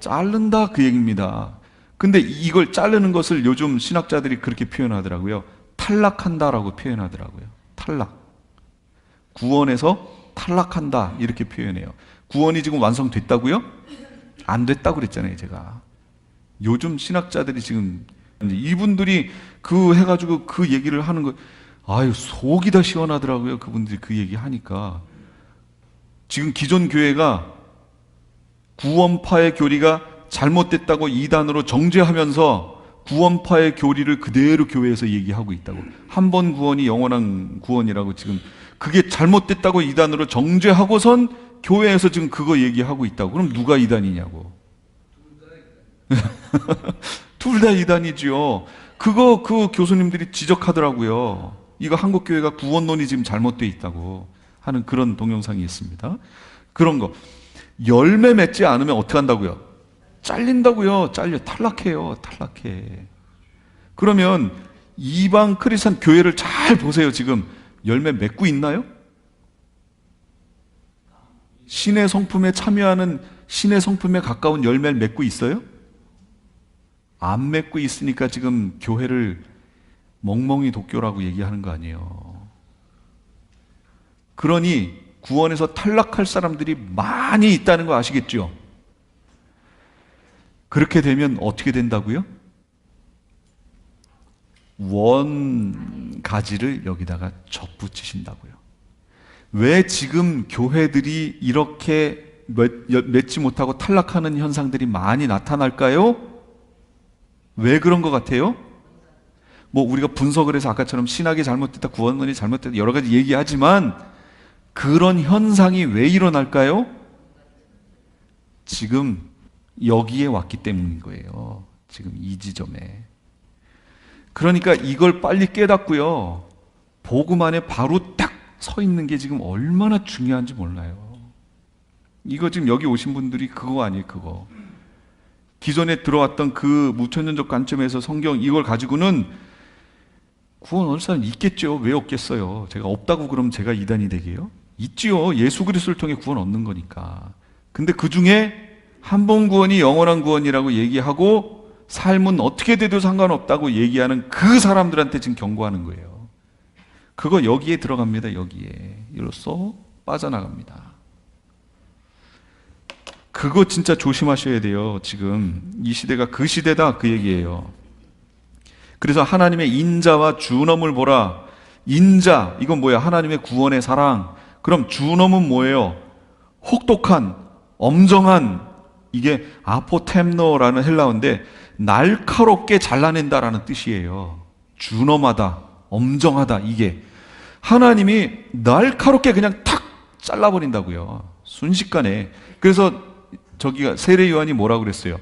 자른다 그 얘기입니다. 근데 이걸 자르는 것을 요즘 신학자들이 그렇게 표현하더라고요. 탈락한다라고 표현하더라고요. 탈락. 구원에서 탈락한다 이렇게 표현해요. 구원이 지금 완성됐다고요? 안 됐다고 그랬잖아요, 제가. 요즘 신학자들이 지금 이분들이 그 해가지고 그 얘기를 하는 거, 아유 속이 다 시원하더라고요. 그분들이 그 얘기 하니까. 지금 기존 교회가 구원파의 교리가 잘못됐다고 이단으로 정죄하면서 구원파의 교리를 그대로 교회에서 얘기하고 있다고. 한 번 구원이 영원한 구원이라고 지금 그게 잘못됐다고 이단으로 정죄하고선 교회에서 지금 그거 얘기하고 있다고. 그럼 누가 이단이냐고. 둘 다 이단이죠. 그거 그 교수님들이 지적하더라고요. 이거 한국 교회가 구원론이 지금 잘못돼 있다고 하는 그런 동영상이 있습니다. 그런 거 열매 맺지 않으면 어떻게 한다고요? 잘린다고요. 잘려. 탈락해요. 탈락해. 그러면 이방 크리스찬 교회를 잘 보세요. 지금 열매 맺고 있나요? 신의 성품에 참여하는 신의 성품에 가까운 열매를 맺고 있어요? 안 맺고 있으니까 지금 교회를 멍멍이 독교라고 얘기하는 거 아니에요. 그러니 구원에서 탈락할 사람들이 많이 있다는 거 아시겠죠? 그렇게 되면 어떻게 된다고요? 원 가지를 여기다가 접붙이신다고요. 왜 지금 교회들이 이렇게 맺지 못하고 탈락하는 현상들이 많이 나타날까요? 왜 그런 것 같아요? 뭐 우리가 분석을 해서 아까처럼 신학이 잘못됐다, 구원론이 잘못됐다 여러 가지 얘기하지만 그런 현상이 왜 일어날까요? 지금 여기에 왔기 때문인 거예요. 지금 이 지점에. 그러니까 이걸 빨리 깨닫고요. 복음 안에 바로 딱 서 있는 게 지금 얼마나 중요한지 몰라요. 이거 지금 여기 오신 분들이 그거 아니에요, 그거. 기존에 들어왔던 그 무천년적 관점에서 성경 이걸 가지고는 구원 얻을 사람 있겠죠. 왜 없겠어요? 제가 없다고 그러면 제가 이단이 되게요? 있지요. 예수 그리스도를 통해 구원 얻는 거니까. 근데 그 중에 한 번 구원이 영원한 구원이라고 얘기하고 삶은 어떻게 돼도 상관없다고 얘기하는 그 사람들한테 지금 경고하는 거예요. 그거 여기에 들어갑니다. 여기에. 이로써 빠져나갑니다. 그거 진짜 조심하셔야 돼요. 지금 이 시대가 그 시대다, 그 얘기예요. 그래서 하나님의 인자와 준엄을 보라. 인자, 이건 뭐야? 하나님의 구원의 사랑. 그럼 준엄은 뭐예요? 혹독한, 엄정한, 이게 아포템노라는 헬라어인데 날카롭게 잘라낸다라는 뜻이에요. 준엄하다, 엄정하다. 이게 하나님이 날카롭게 그냥 탁 잘라버린다고요. 순식간에. 그래서 저기가 세례 요한이 뭐라고 그랬어요?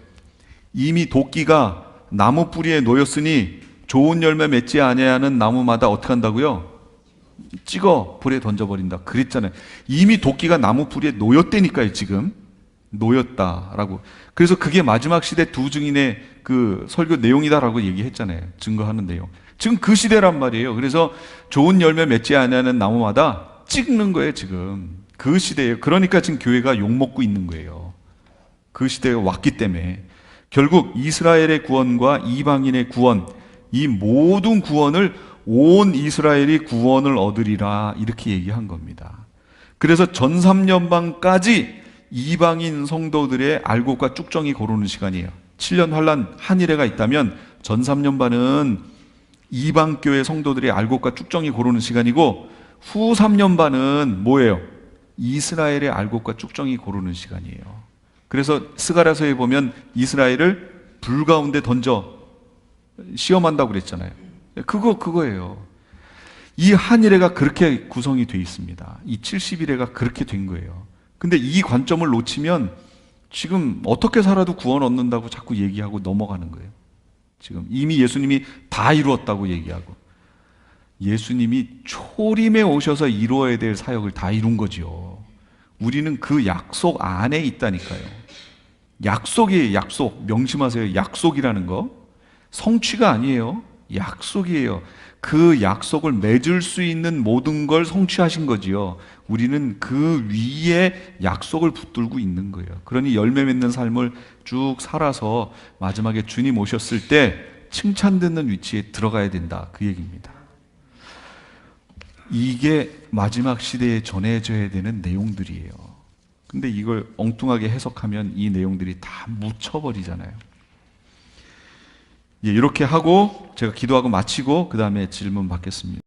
이미 도끼가 나무 뿌리에 놓였으니 좋은 열매 맺지 아니하는 나무마다 어떻게 한다고요? 찍어 불에 던져버린다 그랬잖아요. 이미 도끼가 나무 뿌리에 놓였다니까요. 지금 놓였다라고. 그래서 그게 마지막 시대 두 증인의 그 설교 내용이다라고 얘기했잖아요. 증거하는 내용. 지금 그 시대란 말이에요. 그래서 좋은 열매 맺지 아니하는 나무마다 찍는 거예요. 지금 그 시대예요. 그러니까 지금 교회가 욕먹고 있는 거예요. 그 시대가 왔기 때문에. 결국 이스라엘의 구원과 이방인의 구원, 이 모든 구원을 온 이스라엘이 구원을 얻으리라 이렇게 얘기한 겁니다. 그래서 전삼년반까지 이방인 성도들의 알곡과 쭉정이 고르는 시간이에요. 7년 환란 한일회가 있다면 전삼년반은 이방교회 성도들의 알곡과 쭉정이 고르는 시간이고, 후 3년반은 뭐예요? 이스라엘의 알곡과 쭉정이 고르는 시간이에요. 그래서 스가랴서에 보면 이스라엘을 불 가운데 던져 시험한다고 그랬잖아요. 그거예요. 이 한일회가 그렇게 구성이 되어 있습니다. 이 70일회가 그렇게 된 거예요. 근데 이 관점을 놓치면 지금 어떻게 살아도 구원 얻는다고 자꾸 얘기하고 넘어가는 거예요. 지금 이미 예수님이 다 이루었다고 얘기하고, 예수님이 초림에 오셔서 이루어야 될 사역을 다 이룬 거지요. 우리는 그 약속 안에 있다니까요. 약속이에요. 약속. 명심하세요. 약속이라는 거 성취가 아니에요. 약속이에요. 그 약속을 맺을 수 있는 모든 걸 성취하신 거지요. 우리는 그 위에 약속을 붙들고 있는 거예요. 그러니 열매 맺는 삶을 쭉 살아서 마지막에 주님 오셨을 때 칭찬 듣는 위치에 들어가야 된다, 그 얘기입니다. 이게 마지막 시대에 전해져야 되는 내용들이에요. 근데 이걸 엉뚱하게 해석하면 이 내용들이 다 묻혀버리잖아요. 예, 이렇게 하고 제가 기도하고 마치고 그 다음에 질문 받겠습니다.